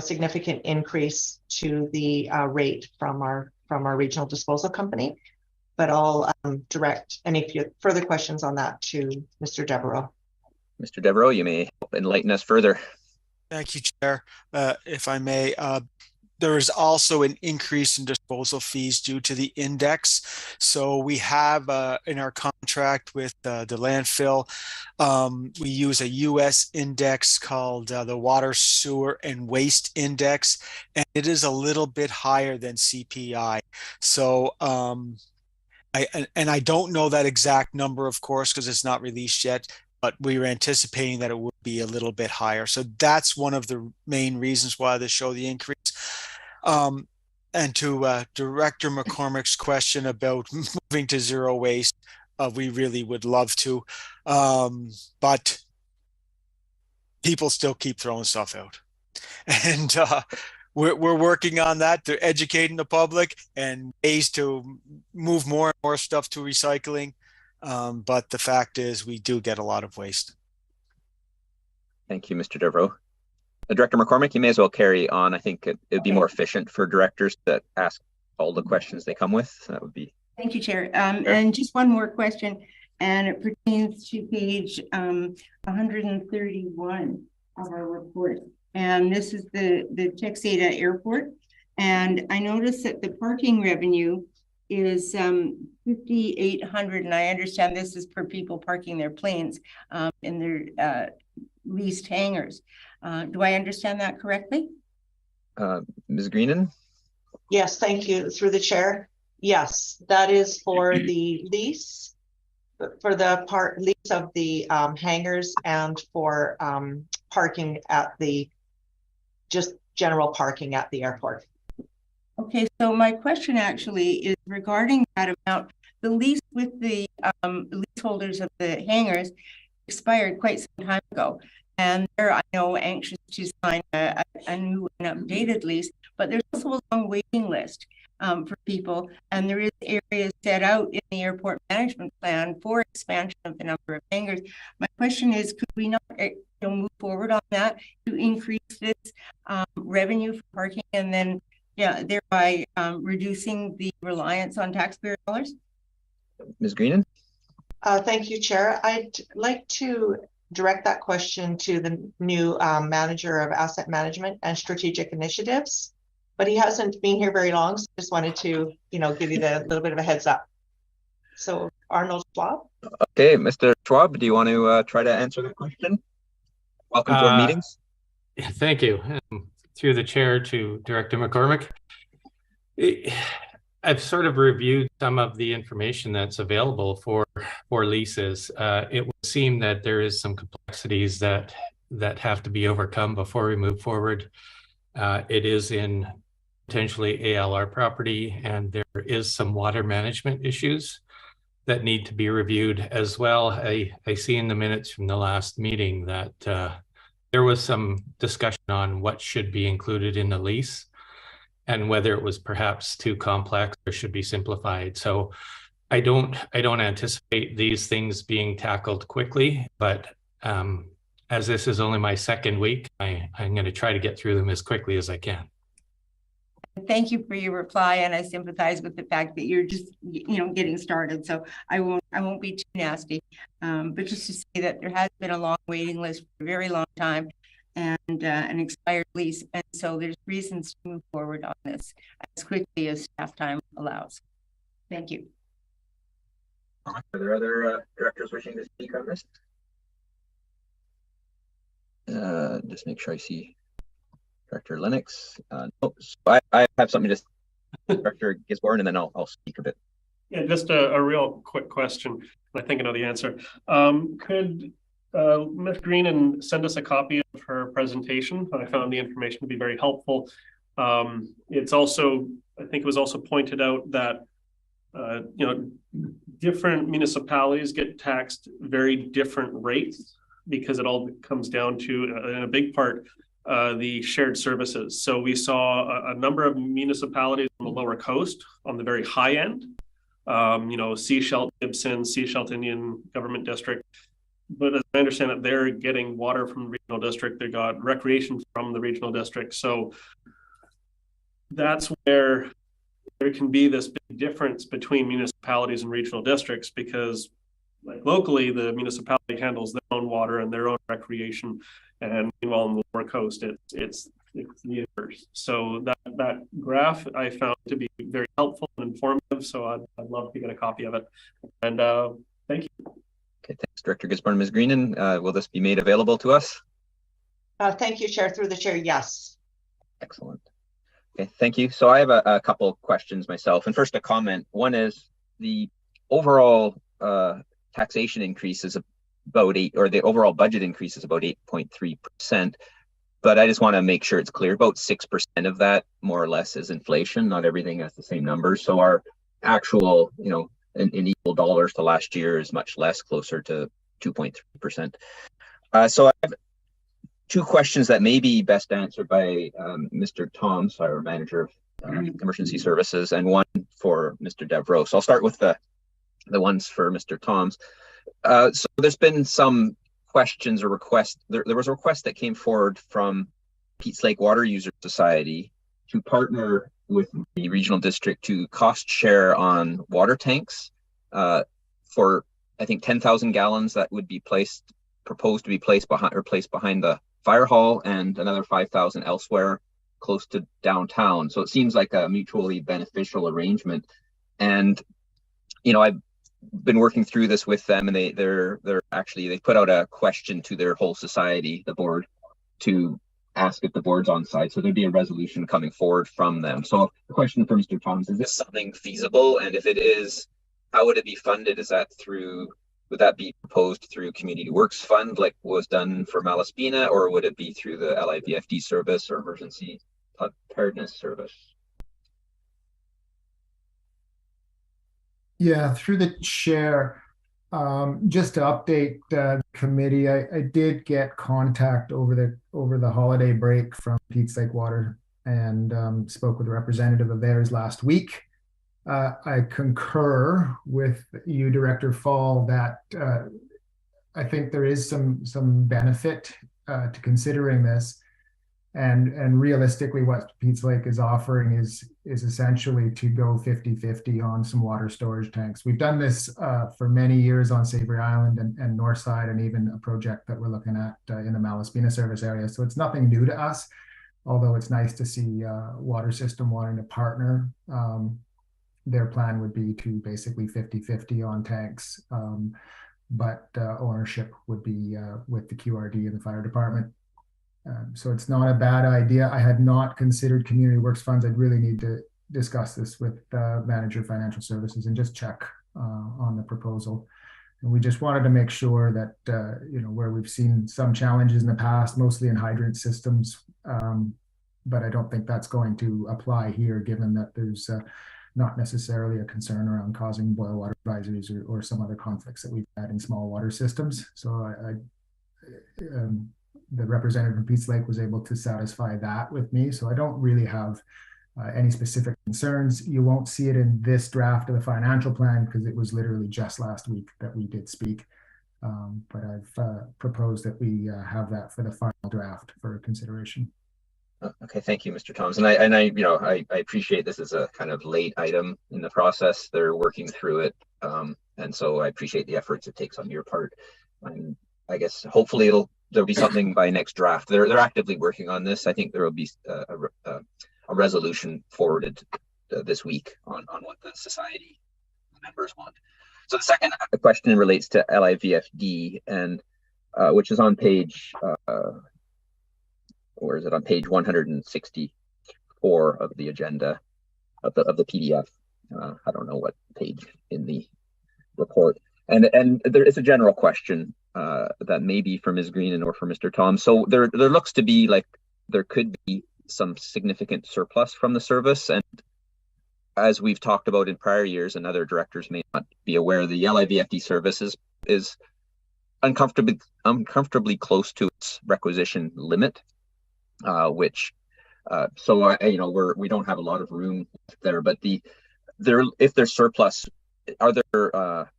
D: significant increase to the rate from our regional disposal company. But I'll direct any further questions on that to Mr. Devereaux.
C: Mr. Devereaux, you may enlighten us further.
I: Thank you, Chair. If I may, there is also an increase in disposal fees due to the index. So we have in our contract with the landfill, we use a US index called the Water, Sewer, and Waste Index, and it is a little bit higher than CPI. So I don't know that exact number, of course, because it's not released yet, but we were anticipating that it would be a little bit higher. So that's one of the main reasons why they show the increase. And to Director McCormick's question about moving to zero waste, we really would love to, but people still keep throwing stuff out. And we're working on that, to educating the public and ways to move more and more stuff to recycling. But the fact is we do get a lot of waste.
C: Thank you, Mr. Devereaux. Director McCormick, you may as well carry on. I think it would be more efficient for directors to ask all the questions they come with. That would be.
H: Thank you, Chair. And just one more question, and it pertains to page 131 of our report. And this is the Texada Airport. And I noticed that the parking revenue is $5,800, and I understand this is per people parking their planes in their leased hangars. Do I understand that correctly?
C: Ms. Greenan?
D: Yes, thank you. Through the chair. Yes, that is for the lease, for the lease of the hangars, and for parking at just general parking at the airport.
H: Okay, so my question actually is regarding that amount. The lease with the leaseholders of the hangars expired quite some time ago. And they're, I know, anxious to sign a new and updated lease, but there's also a long waiting list for people. And there is areas set out in the airport management plan for expansion of the number of hangars. My question is, could we not move forward on that to increase this revenue for parking, and then thereby reducing the reliance on taxpayer dollars?
C: Ms. Greenan?
D: Thank you, Chair. I'd like to direct that question to the new Manager of Asset Management and Strategic Initiatives, but he hasn't been here very long, so just wanted to, give you the little bit of a heads up. So Arnold Schwab.
C: Okay, Mr. Schwab, do you want to try to answer the question? Welcome to our meetings.
J: Thank you. Through the chair to Director McCormick. I've sort of reviewed some of the information that's available for leases. It would seem that there is some complexities that have to be overcome before we move forward. It is in potentially ALR property, and there is some water management issues that need to be reviewed as well. I see in the minutes from the last meeting that there was some discussion on what should be included in the lease and whether it was perhaps too complex or should be simplified. So I don't anticipate these things being tackled quickly, but as this is only my second week, I'm going to try to get through them as quickly as I can.
H: Thank you for your reply, and I sympathize with the fact that you're just, getting started. So I won't be too nasty, but just to say that there has been a long waiting list for a very long time, and an expired lease, and so there's reasons to move forward on this as quickly as staff time allows. Thank you.
C: Are there other directors wishing to speak on this? Just make sure I see Director Lennox. No, so I have something to just Director Gisborne, and then I'll speak a bit.
F: Yeah, just a real quick question. I think I know the answer. Could Ms. Greenan send us a copy of her presentation? I found the information to be very helpful. It's also, I think it was also pointed out that different municipalities get taxed very different rates because it all comes down to, in a big part, the shared services. So we saw a number of municipalities on the lower coast on the very high end, Sechelt, Gibson, Sechelt Indian Government District. But as I understand it, they're getting water from the regional district. They got recreation from the regional district. So that's where there can be this big difference between municipalities and regional districts, because like locally, the municipality handles their own water and their own recreation. And meanwhile, on the lower coast, it's the inverse. So that graph I found to be very helpful and informative. So I'd love to get a copy of it. And thank you.
C: Okay, thanks, Director Gisborne. Ms. Greenan, will this be made available to us?
D: Thank you, Chair. Through the chair, yes.
C: Excellent. Okay, thank you. So I have a couple of questions myself. And first, a comment. One is the overall taxation increase is about the overall budget increase is about 8.3%. But I just want to make sure it's clear, about 6% of that more or less is inflation. Not everything has the same numbers. So our actual, in equal dollars to last year is much less, closer to 2.3%. So I have two questions that may be best answered by Mr. Toms, our Manager of Emergency Services, and one for Mr. Devereaux. So I'll start with the ones for Mr. Toms. So there's been some questions or requests. There was a request that came forward from Pete's Lake Water User Society to partner with the regional district to cost share on water tanks for, I think, 10,000 gallons that would be proposed to be placed behind the fire hall, and another 5,000 elsewhere close to downtown. So it seems like a mutually beneficial arrangement. And I've been working through this with them, and they put out a question to their whole society, the board, to ask if the board's on side. So there'd be a resolution coming forward from them. So the question for Mr. Toms, is this something feasible? And if it is, how would it be funded? Would that be proposed through Community Works Fund like was done for Malaspina, or would it be through the LIVFD service or Emergency Preparedness Service?
K: Yeah, through the chair, just to update the committee, I did get contact over the holiday break from Pete's Lake Water, and spoke with a representative of theirs last week. I concur with you, Director Fall, that I think there is some benefit to considering this, and realistically, what Pete's Lake is offering is essentially to go 50-50 on some water storage tanks. We've done this for many years on Savory Island and Northside, and even a project that we're looking at in the Malaspina service area. So it's nothing new to us, although it's nice to see water system wanting to partner. Their plan would be to basically 50-50 on tanks, but ownership would be with the QRD and the fire department. So it's not a bad idea. I had not considered Community Works Funds. I'd really need to discuss this with Manager of Financial Services and just check on the proposal. And we just wanted to make sure that, where we've seen some challenges in the past, mostly in hydrant systems, but I don't think that's going to apply here, given that there's not necessarily a concern around causing boil water advisories or some other conflicts that we've had in small water systems. So the representative from Peace Lake was able to satisfy that with me. So I don't really have any specific concerns. You won't see it in this draft of the financial plan because it was literally just last week that we did speak. But I've proposed that we have that for the final draft for consideration.
C: Okay, thank you, Mr. Thomas. And I appreciate this is a kind of late item in the process. They're working through it, and so I appreciate the efforts it takes on your part. And I guess hopefully there'll be something by next draft. They're actively working on this. I think there will be a resolution forwarded this week on what the society members want. So the second question relates to LIVFD, and which is on page, or is it on page 164 of the agenda of the PDF? I don't know what page in the report. And there is a general question that may be for Ms. Green and or for Mr. Tom. So there looks to be like there could be some significant surplus from the service, and as we've talked about in prior years, and other directors may not be aware, the LIVFD service is uncomfortably close to its requisition limit, which we don't have a lot of room there. But if there's surplus, are there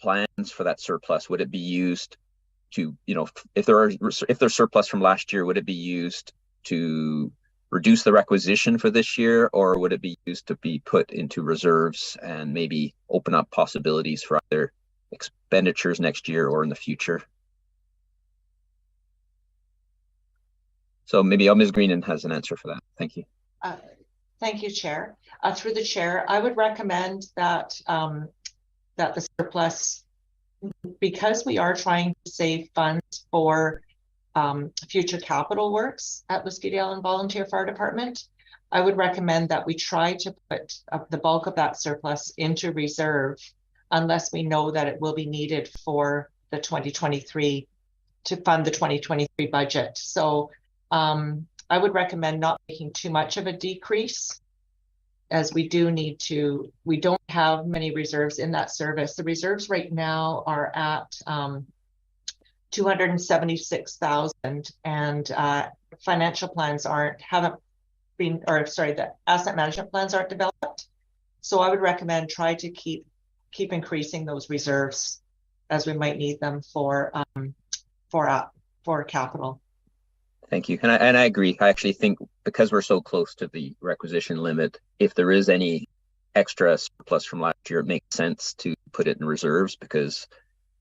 C: plans for that surplus? Would it be used to, if there's surplus from last year, would it be used to reduce the requisition for this year, or would it be used to be put into reserves and maybe open up possibilities for other expenditures next year or in the future? So maybe Ms. Greenan has an answer for that. Thank you.
D: Thank you, Chair. Through the Chair, I would recommend that that the surplus, because we are trying to save funds for future capital works at Laskeety Island Volunteer Fire Department, I would recommend that we try to put the bulk of that surplus into reserve unless we know that it will be needed for the 2023 to fund the 2023 budget. So I would recommend not making too much of a decrease, as we don't have many reserves in that service. The reserves right now are at 276,000, and financial plans the asset management plans aren't developed. So I would recommend try to keep increasing those reserves as we might need them for capital.
C: Thank you. And I agree. I actually think because we're so close to the requisition limit, if there is any extra surplus from last year, it makes sense to put it in reserves, because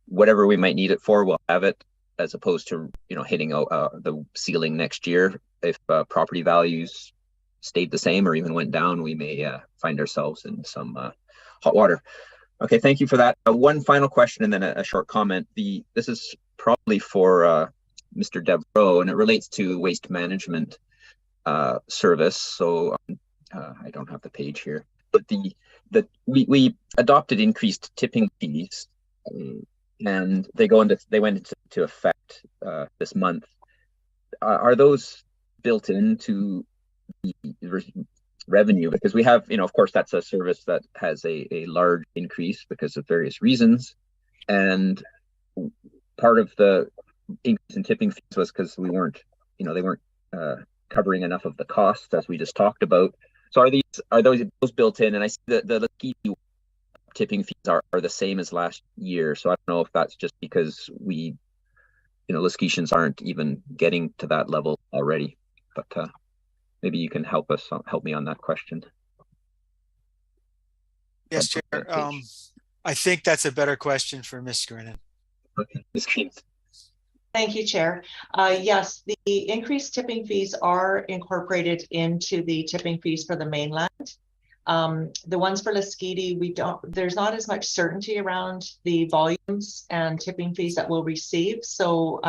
C: whatever we might need it for, we'll have it, as opposed to hitting the ceiling next year. If property values stayed the same or even went down, we may find ourselves in some hot water. Okay, thank you for that. One final question and then a short comment. This is probably for Mr. Devereaux, and it relates to waste management service. So I don't have the page here, but we adopted increased tipping fees, and they went into effect this month. Are those built into the revenue? Because we have, of course, that's a service that has a large increase because of various reasons, and part of the increase in tipping fees was because they weren't covering enough of the costs, as we just talked about. So are those built in? And I see that the Laskeety tipping fees are the same as last year. So I don't know if that's just because Laskeetians aren't even getting to that level already. But maybe you can help me on that question.
I: Yes, Chair. I think that's a better question for Ms. Greenan.
C: Okay, Ms. Green.
D: Thank you, Chair. Yes, the increased tipping fees are incorporated into the tipping fees for the mainland. The ones for Laskeety, there's not as much certainty around the volumes and tipping fees that we'll receive. So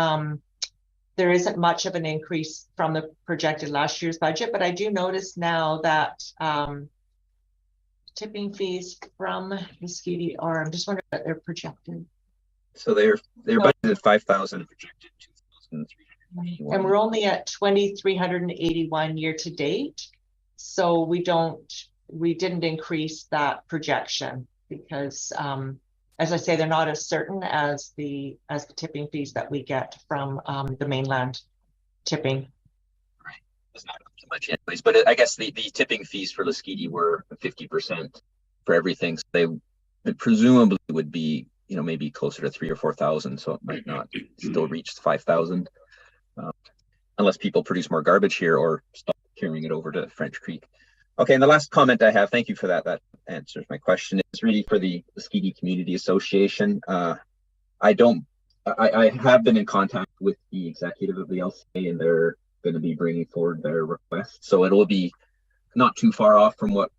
D: there isn't much of an increase from the projected last year's budget, but I do notice now that tipping fees from Laskeety are, I'm just wondering what they're projected.
C: So they're budgeted 5,000, projected 2,381.
D: And we're only at 2,381 year to date. So we don't we didn't increase that projection because, as I say, they're not as certain as the tipping fees that we get from the mainland tipping.
C: Right, it's not too much anyways, but I guess the tipping fees for Lasqueti were 50% for everything. So they presumably would be, you know, maybe closer to 3,000 or 4,000. So it might not still reach 5,000 unless people produce more garbage here or stop carrying it over to French Creek. Okay, and the last comment I have, thank you for that. That answers my question. Is really for the Lasqueti Community Association. I have been in contact with the executive of the LCA, and they're going to be bringing forward their request. So it will be not too far off from what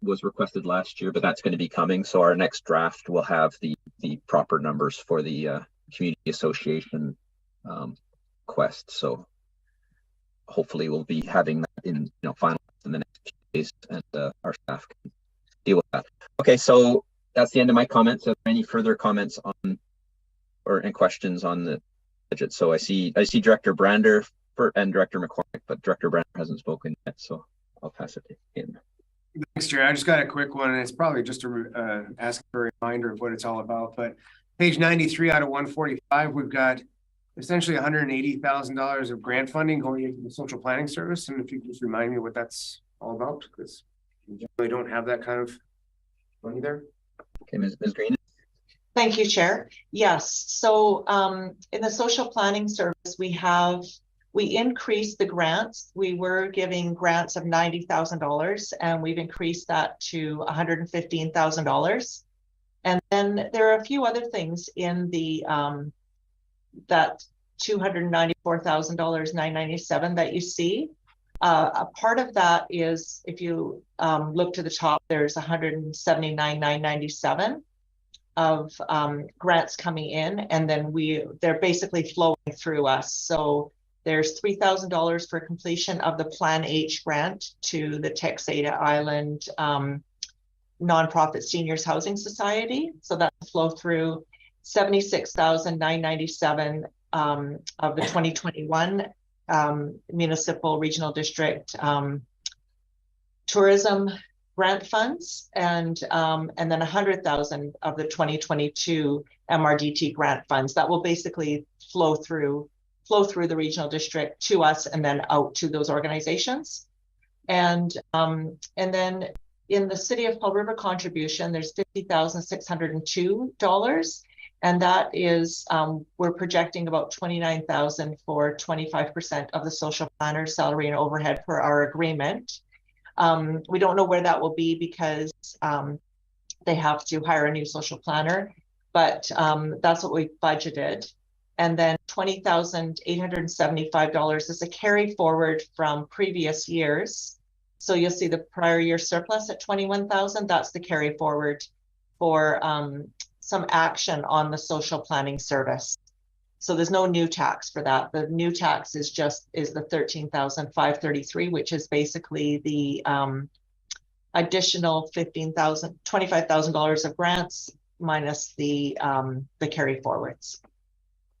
C: was requested last year, but that's going to be coming. So our next draft will have the proper numbers for the Community Association quest. So hopefully we'll be having that in final in the next few days, and our staff can deal with that. Okay, so that's the end of my comments. Are there any further comments on and questions on the budget? So I see Director Brander and Director McCormick, but Director Brander hasn't spoken yet, so I'll pass it to him.
L: Thanks, Chair. I just got a quick one, and it's probably just to ask for a reminder of what it's all about. But page 93 out of 145, we've got essentially $180,000 of grant funding going into the social planning service. And if you could just remind me what that's all about, because we generally don't have that kind of money there.
C: Okay, Ms. Green.
D: Thank you, Chair. Yes, so in the social planning service, we increased the grants. We were giving grants of $90,000, and we've increased that to $115,000. And then there are a few other things in the that $294,997 that you see. A part of that is, if you look to the top, there's $179,997 of grants coming in, and then they're basically flowing through us. So there's $3,000 for completion of the Plan H grant to the Texada Island Nonprofit Seniors Housing Society. So that's flow through. $76,997 of the 2021 Municipal Regional District Tourism grant funds, and then $100,000 of the 2022 MRDT grant funds that will basically flow through the regional district to us and then out to those organizations. And then in the City of Fall River contribution, there's $50,602. And that is, we're projecting about $29,000 for 25% of the social planner's salary and overhead per our agreement. We don't know where that will be because they have to hire a new social planner, but that's what we budgeted. And then $20,875 is a carry forward from previous years. So you'll see the prior year surplus at $21,000. That's the carry forward for some action on the social planning service. So there's no new tax for that. The new tax is the $13,533, which is basically the additional $25,000 of grants minus the carry forwards.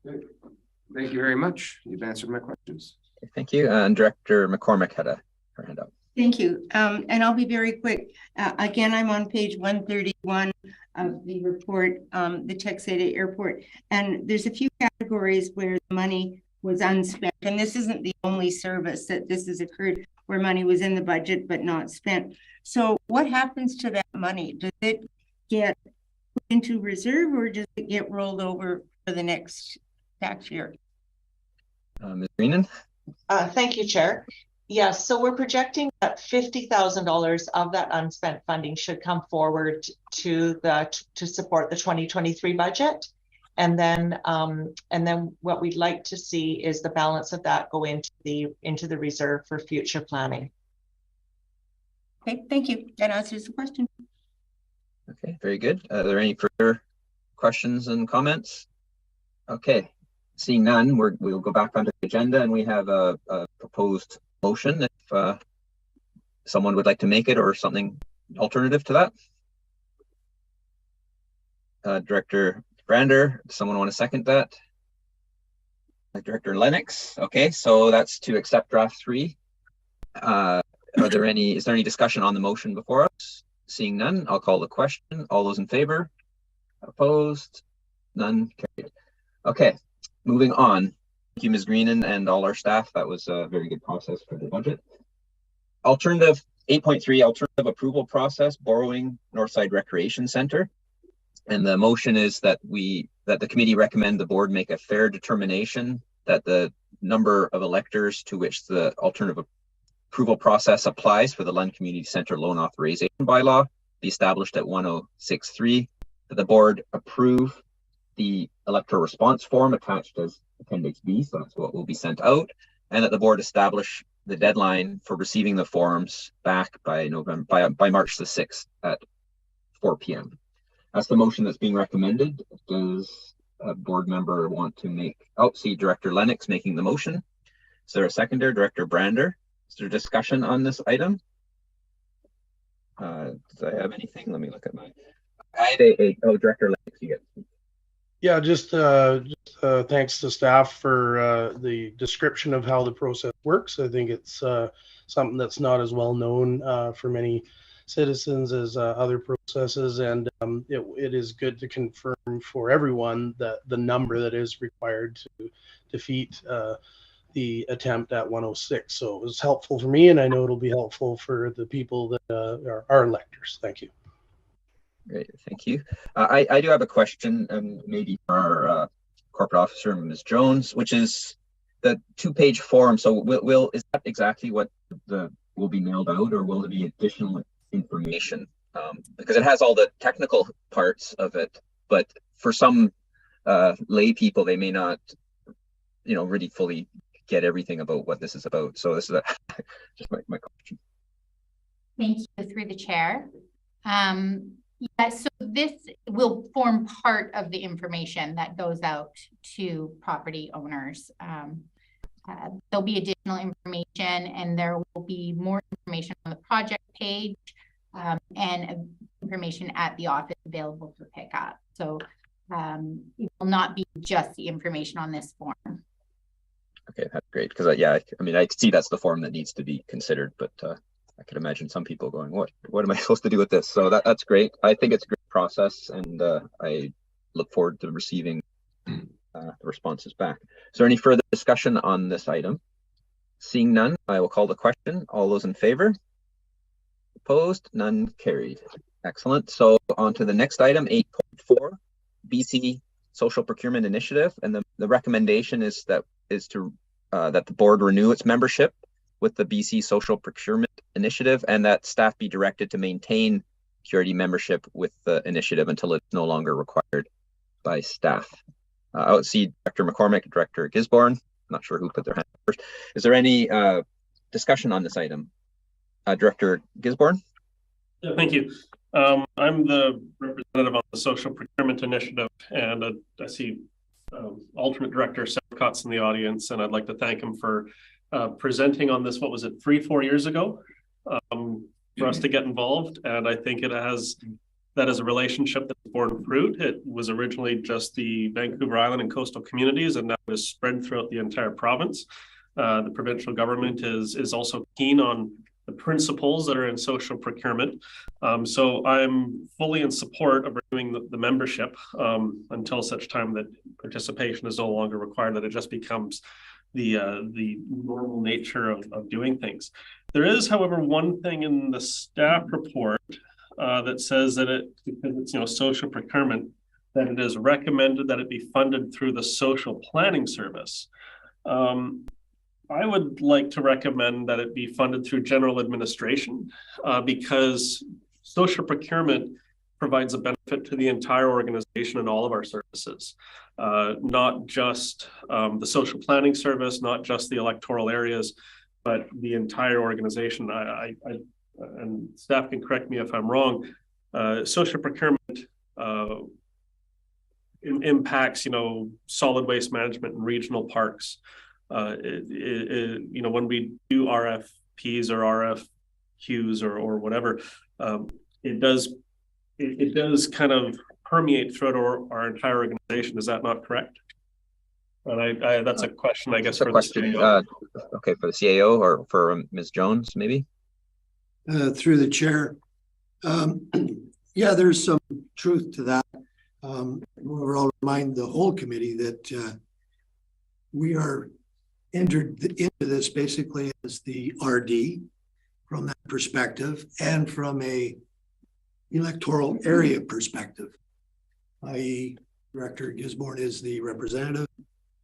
L: Thank you very much. You've answered my questions.
C: Okay, thank you. And Director McCormick had her hand up.
H: Thank you. And I'll be very quick. Again, I'm on page 131 of the report, the Texada Airport. And there's a few categories where the money was unspent. And this isn't the only service that this has occurred where money was in the budget but not spent. So what happens to that money? Does it get put into reserve, or does it get rolled over for the next tax year?
C: Ms. Greenan?
D: Thank you, Chair. Yes, so we're projecting that $50,000 of that unspent funding should come forward to support the 2023 budget, and then what we'd like to see is the balance of that go into the reserve for future planning.
H: Okay, thank you. That answers the question.
C: Okay, very good. Are there any further questions and comments? Okay, seeing none, we'll go back onto the agenda, and we have a proposed motion if someone would like to make it, or something alternative to that. Director Brander, does someone want to second that? Director Lennox. Okay, so that's to accept draft 3. is there any discussion on the motion before us? Seeing none, I'll call the question. All those in favor? Opposed? None carried. Okay, moving on. Thank you, Ms. Greenan, and all our staff. That was a very good process for the budget. Alternative 8.3, alternative approval process, borrowing Northside Recreation Center. And the motion is that the committee recommend the board make a fair determination that the number of electors to which the alternative approval process applies for the Lund Community Center loan authorization bylaw be established at 1063, that the board approve the electoral response form attached as Appendix B, so that's what will be sent out, and that the board establish the deadline for receiving the forms back by March the 6th at 4 p.m. That's the motion that's being recommended. Does a board member want to make, see Director Lennox making the motion. Is there a seconder? Director Brander? Is there discussion on this item? Does I have anything? Let me look at Director Lennox, you get.
M: Yeah, just thanks to staff for the description of how the process works. I think it's something that's not as well known for many citizens as other processes, and it is good to confirm for everyone that the number that is required to defeat the attempt at 106. So it was helpful for me, and I know it'll be helpful for the people that are our electors. Thank you.
C: Great, thank you. I do have a question, maybe for our corporate officer, Ms. Jones, which is the 2-page form. So is that exactly what will be mailed out, or will there be additional information? Because it has all the technical parts of it, but for some lay people, they may not, really fully get everything about what this is about. So this is just my question.
B: Thank you, through the chair. Yeah, so this will form part of the information that goes out to property owners. There'll be additional information, and there will be more information on the project page and information at the office available for pickup. So it will not be just the information on this form.
C: Okay, that's great, because I see that's the form that needs to be considered, but I could imagine some people going, what am I supposed to do with this? So that's great. I think it's a great process, and I look forward to receiving the responses back. Is there any further discussion on this item? Seeing none, I will call the question. All those in favor? Opposed? None carried. Excellent. So on to the next item, 8.4, BC Social Procurement Initiative. And the recommendation is that the board renew its membership with the BC Social Procurement Initiative, and that staff be directed to maintain security membership with the initiative until it's no longer required by staff. I would see Dr. McCormick, Director Gisborne. I'm not sure who put their hand up first. Is there any discussion on this item? Director Gisborne?
F: Yeah, thank you. I'm the representative on the Social Procurement Initiative, and I see alternate director Sarah Cotts in the audience, and I'd like to thank him for presenting on this, 3-4 years ago, for us to get involved. And I think that is a relationship that's borne fruit. It was originally just the Vancouver Island and coastal communities, and now is spread throughout the entire province. The provincial government is also keen on the principles that are in social procurement. So I'm fully in support of renewing the membership until such time that participation is no longer required, that it just becomes the normal nature of doing things. There is, however, one thing in the staff report that says that because it's social procurement, that it is recommended that it be funded through the social planning service. I would like to recommend that it be funded through general administration because social procurement provides a benefit to the entire organization and all of our services, not just the social planning service, not just the electoral areas, but the entire organization. And staff can correct me if I'm wrong. Social procurement impacts, solid waste management and regional parks. When we do RFPs or RFQs or whatever, it does kind of permeate throughout our entire organization. Is that not correct? And that's a question, I guess, for the CAO.
C: Okay, for the CAO or for Ms. Jones, maybe?
G: Through the chair. Yeah, there's some truth to that. I'll remind the whole committee that we are entered into this basically as the RD from that perspective and from a electoral area perspective, i.e. Director Gisborne is the representative.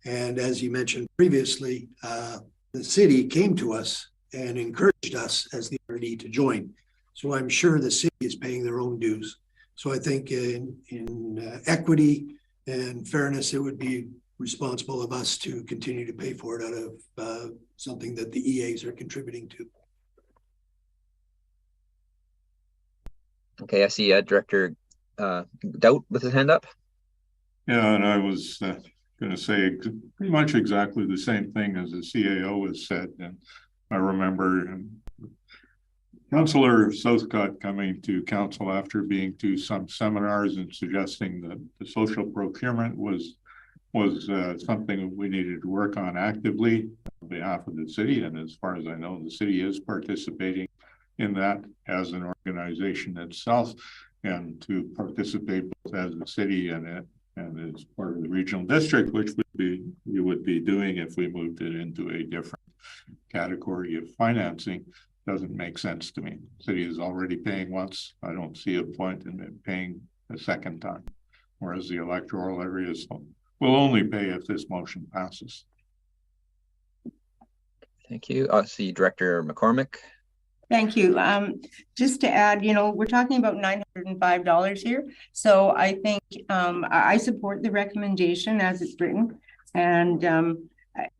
G: And as you mentioned previously, the city came to us and encouraged us as the RD to join. So I'm sure the city is paying their own dues. So I think in equity and fairness, it would be responsible of us to continue to pay for it out of something that the EAs are contributing to.
C: Okay, I see Director Daudt with his hand up.
E: Yeah, and I was going to say pretty much exactly the same thing as the CAO has said. And I remember Councillor Southcott coming to council after being to some seminars and suggesting that the social procurement was something that we needed to work on actively on behalf of the city. And as far as I know, the city is participating in that as an organization itself, and to participate both as a city and as part of the regional district, which we would be doing if we moved it into a different category of financing, doesn't make sense to me. The city is already paying once. I don't see a point in paying a second time, whereas the electoral areas will only pay if this motion passes.
C: Thank you. I see Director McCormick.
H: Thank you. Just to add, we're talking about $905 here. So I think I support the recommendation as it's written. And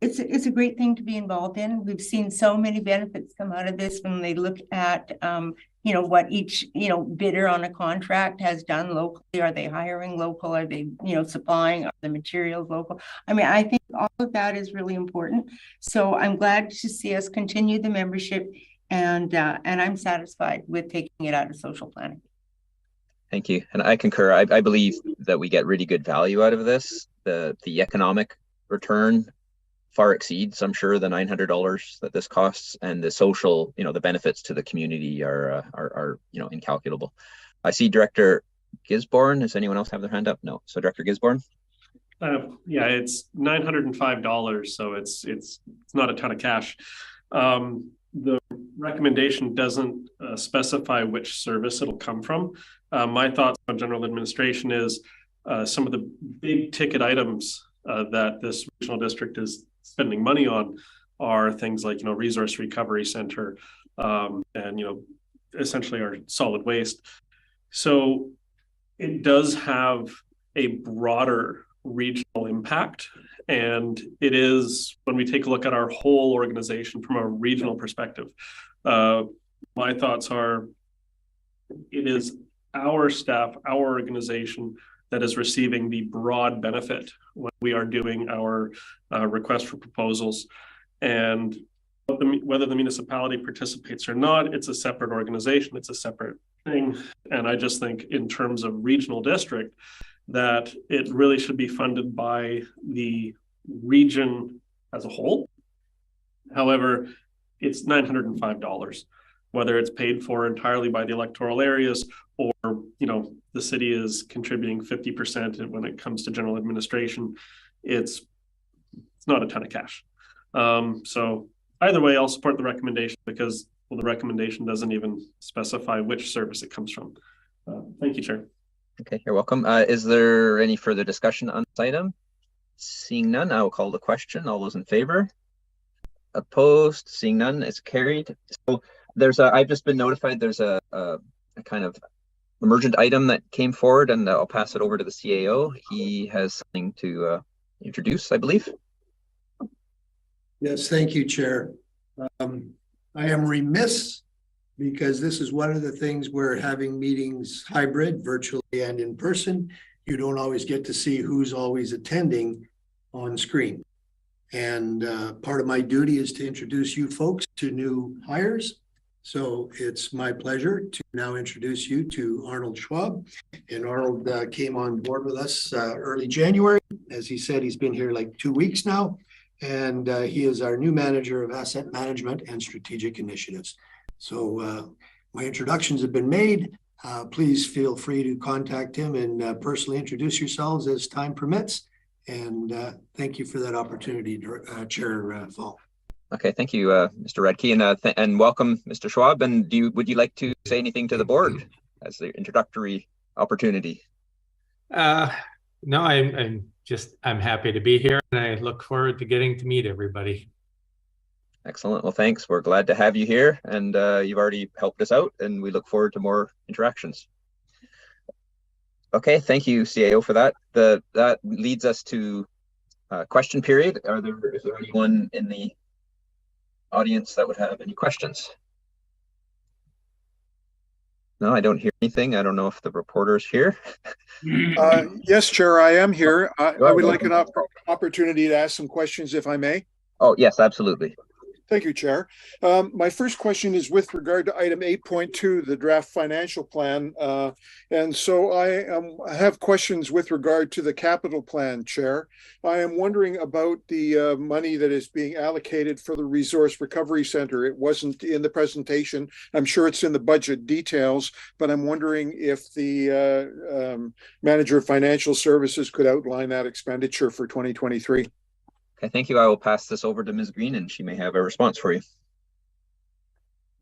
H: it's a great thing to be involved in. We've seen so many benefits come out of this when they look at, what each, bidder on a contract has done locally. Are they hiring local? Are they, supplying the materials local? I mean, I think all of that is really important. So I'm glad to see us continue the membership. And I'm satisfied with taking it out of social planning.
C: Thank you. And I concur. I believe that we get really good value out of this. The economic return far exceeds, I'm sure, the $900 that this costs, and the social, the benefits to the community are incalculable. I see Director Gisborne. Does anyone else have their hand up? No. So Director Gisborne.
F: Yeah, it's $905, so it's not a ton of cash. The recommendation doesn't specify which service it'll come from. My thoughts on general administration is some of the big ticket items that this regional district is spending money on are things like, resource recovery center and, essentially our solid waste. So it does have a broader regional impact. And it is, when we take a look at our whole organization from a regional perspective, my thoughts are, it is our staff, our organization that is receiving the broad benefit when we are doing our request for proposals. And whether the municipality participates or not, it's a separate organization, it's a separate thing. And I just think in terms of regional district, that it really should be funded by the region as a whole. However, it's $905, whether it's paid for entirely by the electoral areas or, the city is contributing 50% when it comes to general administration. It's not a ton of cash. So either way, I'll support the recommendation because, the recommendation doesn't even specify which service it comes from. Thank you, Chair.
C: Okay, you're welcome. Is there any further discussion on this item? Seeing none, I will call the question. All those in favor? Opposed? Seeing none, it's carried. So I've just been notified there's a kind of emergent item that came forward, and I'll pass it over to the CAO. He has something to introduce, I believe.
G: Yes, thank you, Chair. I am remiss because this is one of the things where having meetings hybrid, virtually and in person, you don't always get to see who's always attending on screen. And part of my duty is to introduce you folks to new hires. So it's my pleasure to now introduce you to Arnold Schwab. And Arnold came on board with us early January. As he said, he's been here like 2 weeks now. And he is our new manager of asset management and strategic initiatives. So my introductions have been made. Please feel free to contact him and personally introduce yourselves as time permits. And thank you for that opportunity, Chair Fall.
C: Okay, thank you, Mr. Radke, and welcome, Mr. Schwab. And would you like to say anything to the board as the introductory opportunity?
J: No, I'm happy to be here, and I look forward to getting to meet everybody.
C: Excellent. Well, thanks. We're glad to have you here, and you've already helped us out, and we look forward to more interactions. Okay, thank you, CAO, for that. That leads us to question period. Is there anyone in the audience that would have any questions? No, I don't hear anything. I don't know if the reporter's here.
N: Yes, Chair, I am here. I would like an opportunity to ask some questions, if I may.
C: Oh, yes, absolutely.
N: Thank you, Chair. My first question is with regard to item 8.2, the draft financial plan. And so I have questions with regard to the capital plan, Chair. I am wondering about the money that is being allocated for the Resource Recovery Center. It wasn't in the presentation. I'm sure it's in the budget details, but I'm wondering if the Manager of Financial Services could outline that expenditure for 2023.
C: Okay, thank you. I will pass this over to Ms. Green, and she may have a response for you.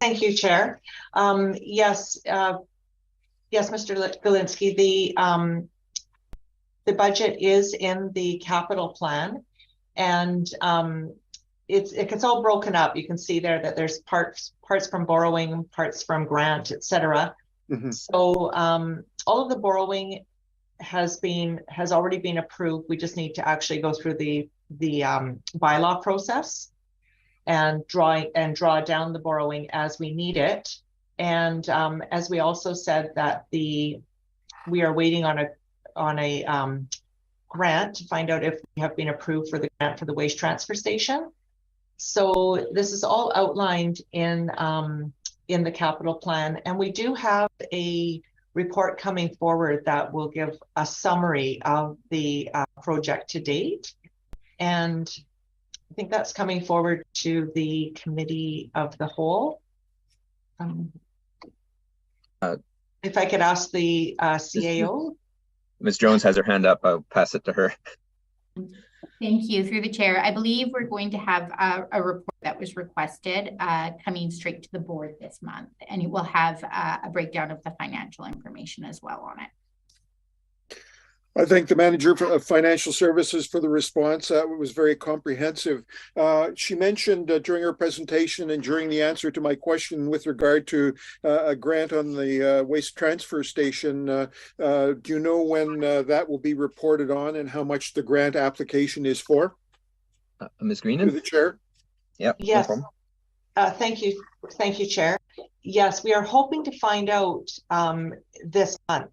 D: Thank you, Chair. Yes, Mr. Galinsky, the budget is in the capital plan, and it's all broken up. You can see there that there's parts from borrowing, parts from grant, etc. Mm-hmm. So all of the borrowing has already been approved. We just need to actually go through the bylaw process and draw down the borrowing as we need it. And as we also said that we are waiting on a grant to find out if we have been approved for the grant for the waste transfer station. So this is all outlined in the capital plan, and we do have a report coming forward that will give a summary of the project to date. And I think that's coming forward to the committee of the whole. If I could ask the CAO.
C: Ms. Jones has her hand up. I'll pass it to her.
B: Thank you. Through the chair, I believe we're going to have a report that was requested coming straight to the board this month, and it will have a breakdown of the financial information as well on it.
N: I thank the Manager of Financial Services for the response. It was very comprehensive. She mentioned during her presentation and during the answer to my question with regard to a grant on the waste transfer station. Do you know when that will be reported on and how much the grant application is for?
C: Ms. Greenan?
N: To the Chair.
C: Yep.
D: Yes. No thank you, Chair. Yes, we are hoping to find out this month.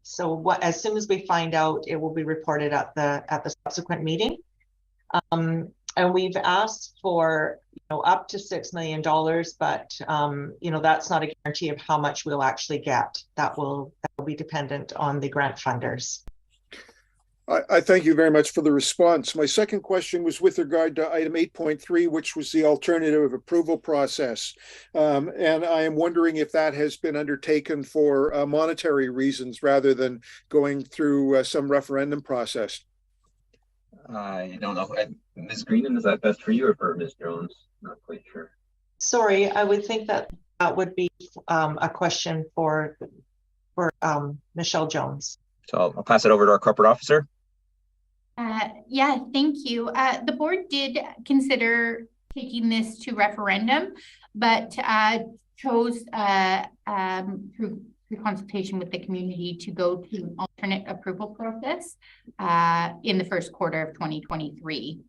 D: So as soon as we find out, it will be reported at the subsequent meeting. And we've asked for up to $6 million, but that's not a guarantee of how much we'll actually get. That will be dependent on the grant funders.
N: I thank you very much for the response. My second question was with regard to item 8.3, which was the alternative approval process. And I am wondering if that has been undertaken for monetary reasons rather than going through some referendum process.
C: I don't know. Ms. Greenan, is that best for you or for Ms. Jones? Not quite sure.
D: Sorry, I would think that would be a question for Michelle Jones.
C: So I'll pass it over to our corporate officer.
B: Yeah, thank you. The board did consider taking this to referendum, but chose through consultation with the community to go to an alternate approval process in the first quarter of 2023.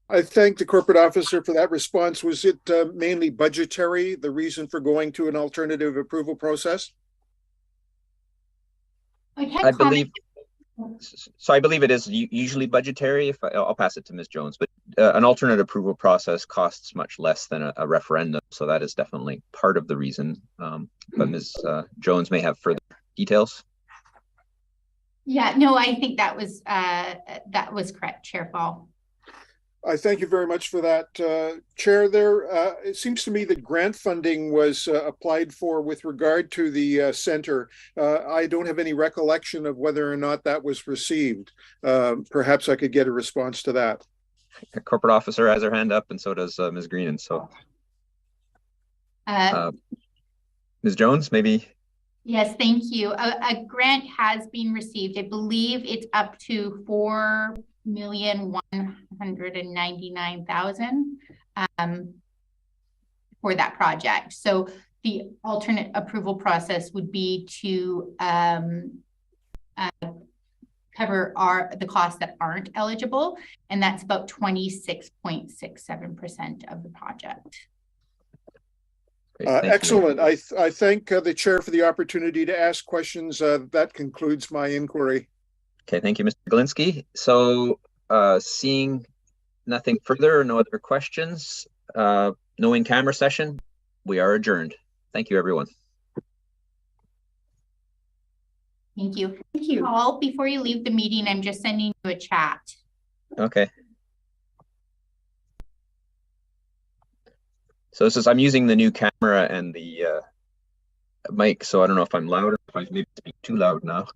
N: I thank the corporate officer for that response. Was it mainly budgetary, the reason for going to an alternative approval process?
C: I believe it is usually budgetary. I'll pass it to Ms. Jones, but an alternate approval process costs much less than a referendum, so that is definitely part of the reason. But Ms. Jones may have further details.
B: Yeah, no, I think that was correct, Chair Fall.
N: I thank you very much for that, Chair. It seems to me that grant funding was applied for with regard to the center. I don't have any recollection of whether or not that was received. Perhaps I could get a response to that.
C: A corporate officer has her hand up, and so does Ms. Green. And so, Ms. Jones, maybe.
B: Yes, thank you. A grant has been received. I believe it's up to $4,199,000 for that project. So the alternate approval process would be to cover the costs that aren't eligible, and that's about 26.67% of the project.
N: Excellent. I thank the chair for the opportunity to ask questions. That concludes my inquiry.
C: Okay, thank you, Mr. Galinsky. So seeing nothing further, no other questions, no in-camera session, we are adjourned. Thank you, everyone.
B: Thank you. Thank you. Paul, before you leave the meeting, I'm just sending you a chat.
C: Okay. So this is, I'm using the new camera and the mic, so I don't know if I'm loud or if I maybe speak too loud now.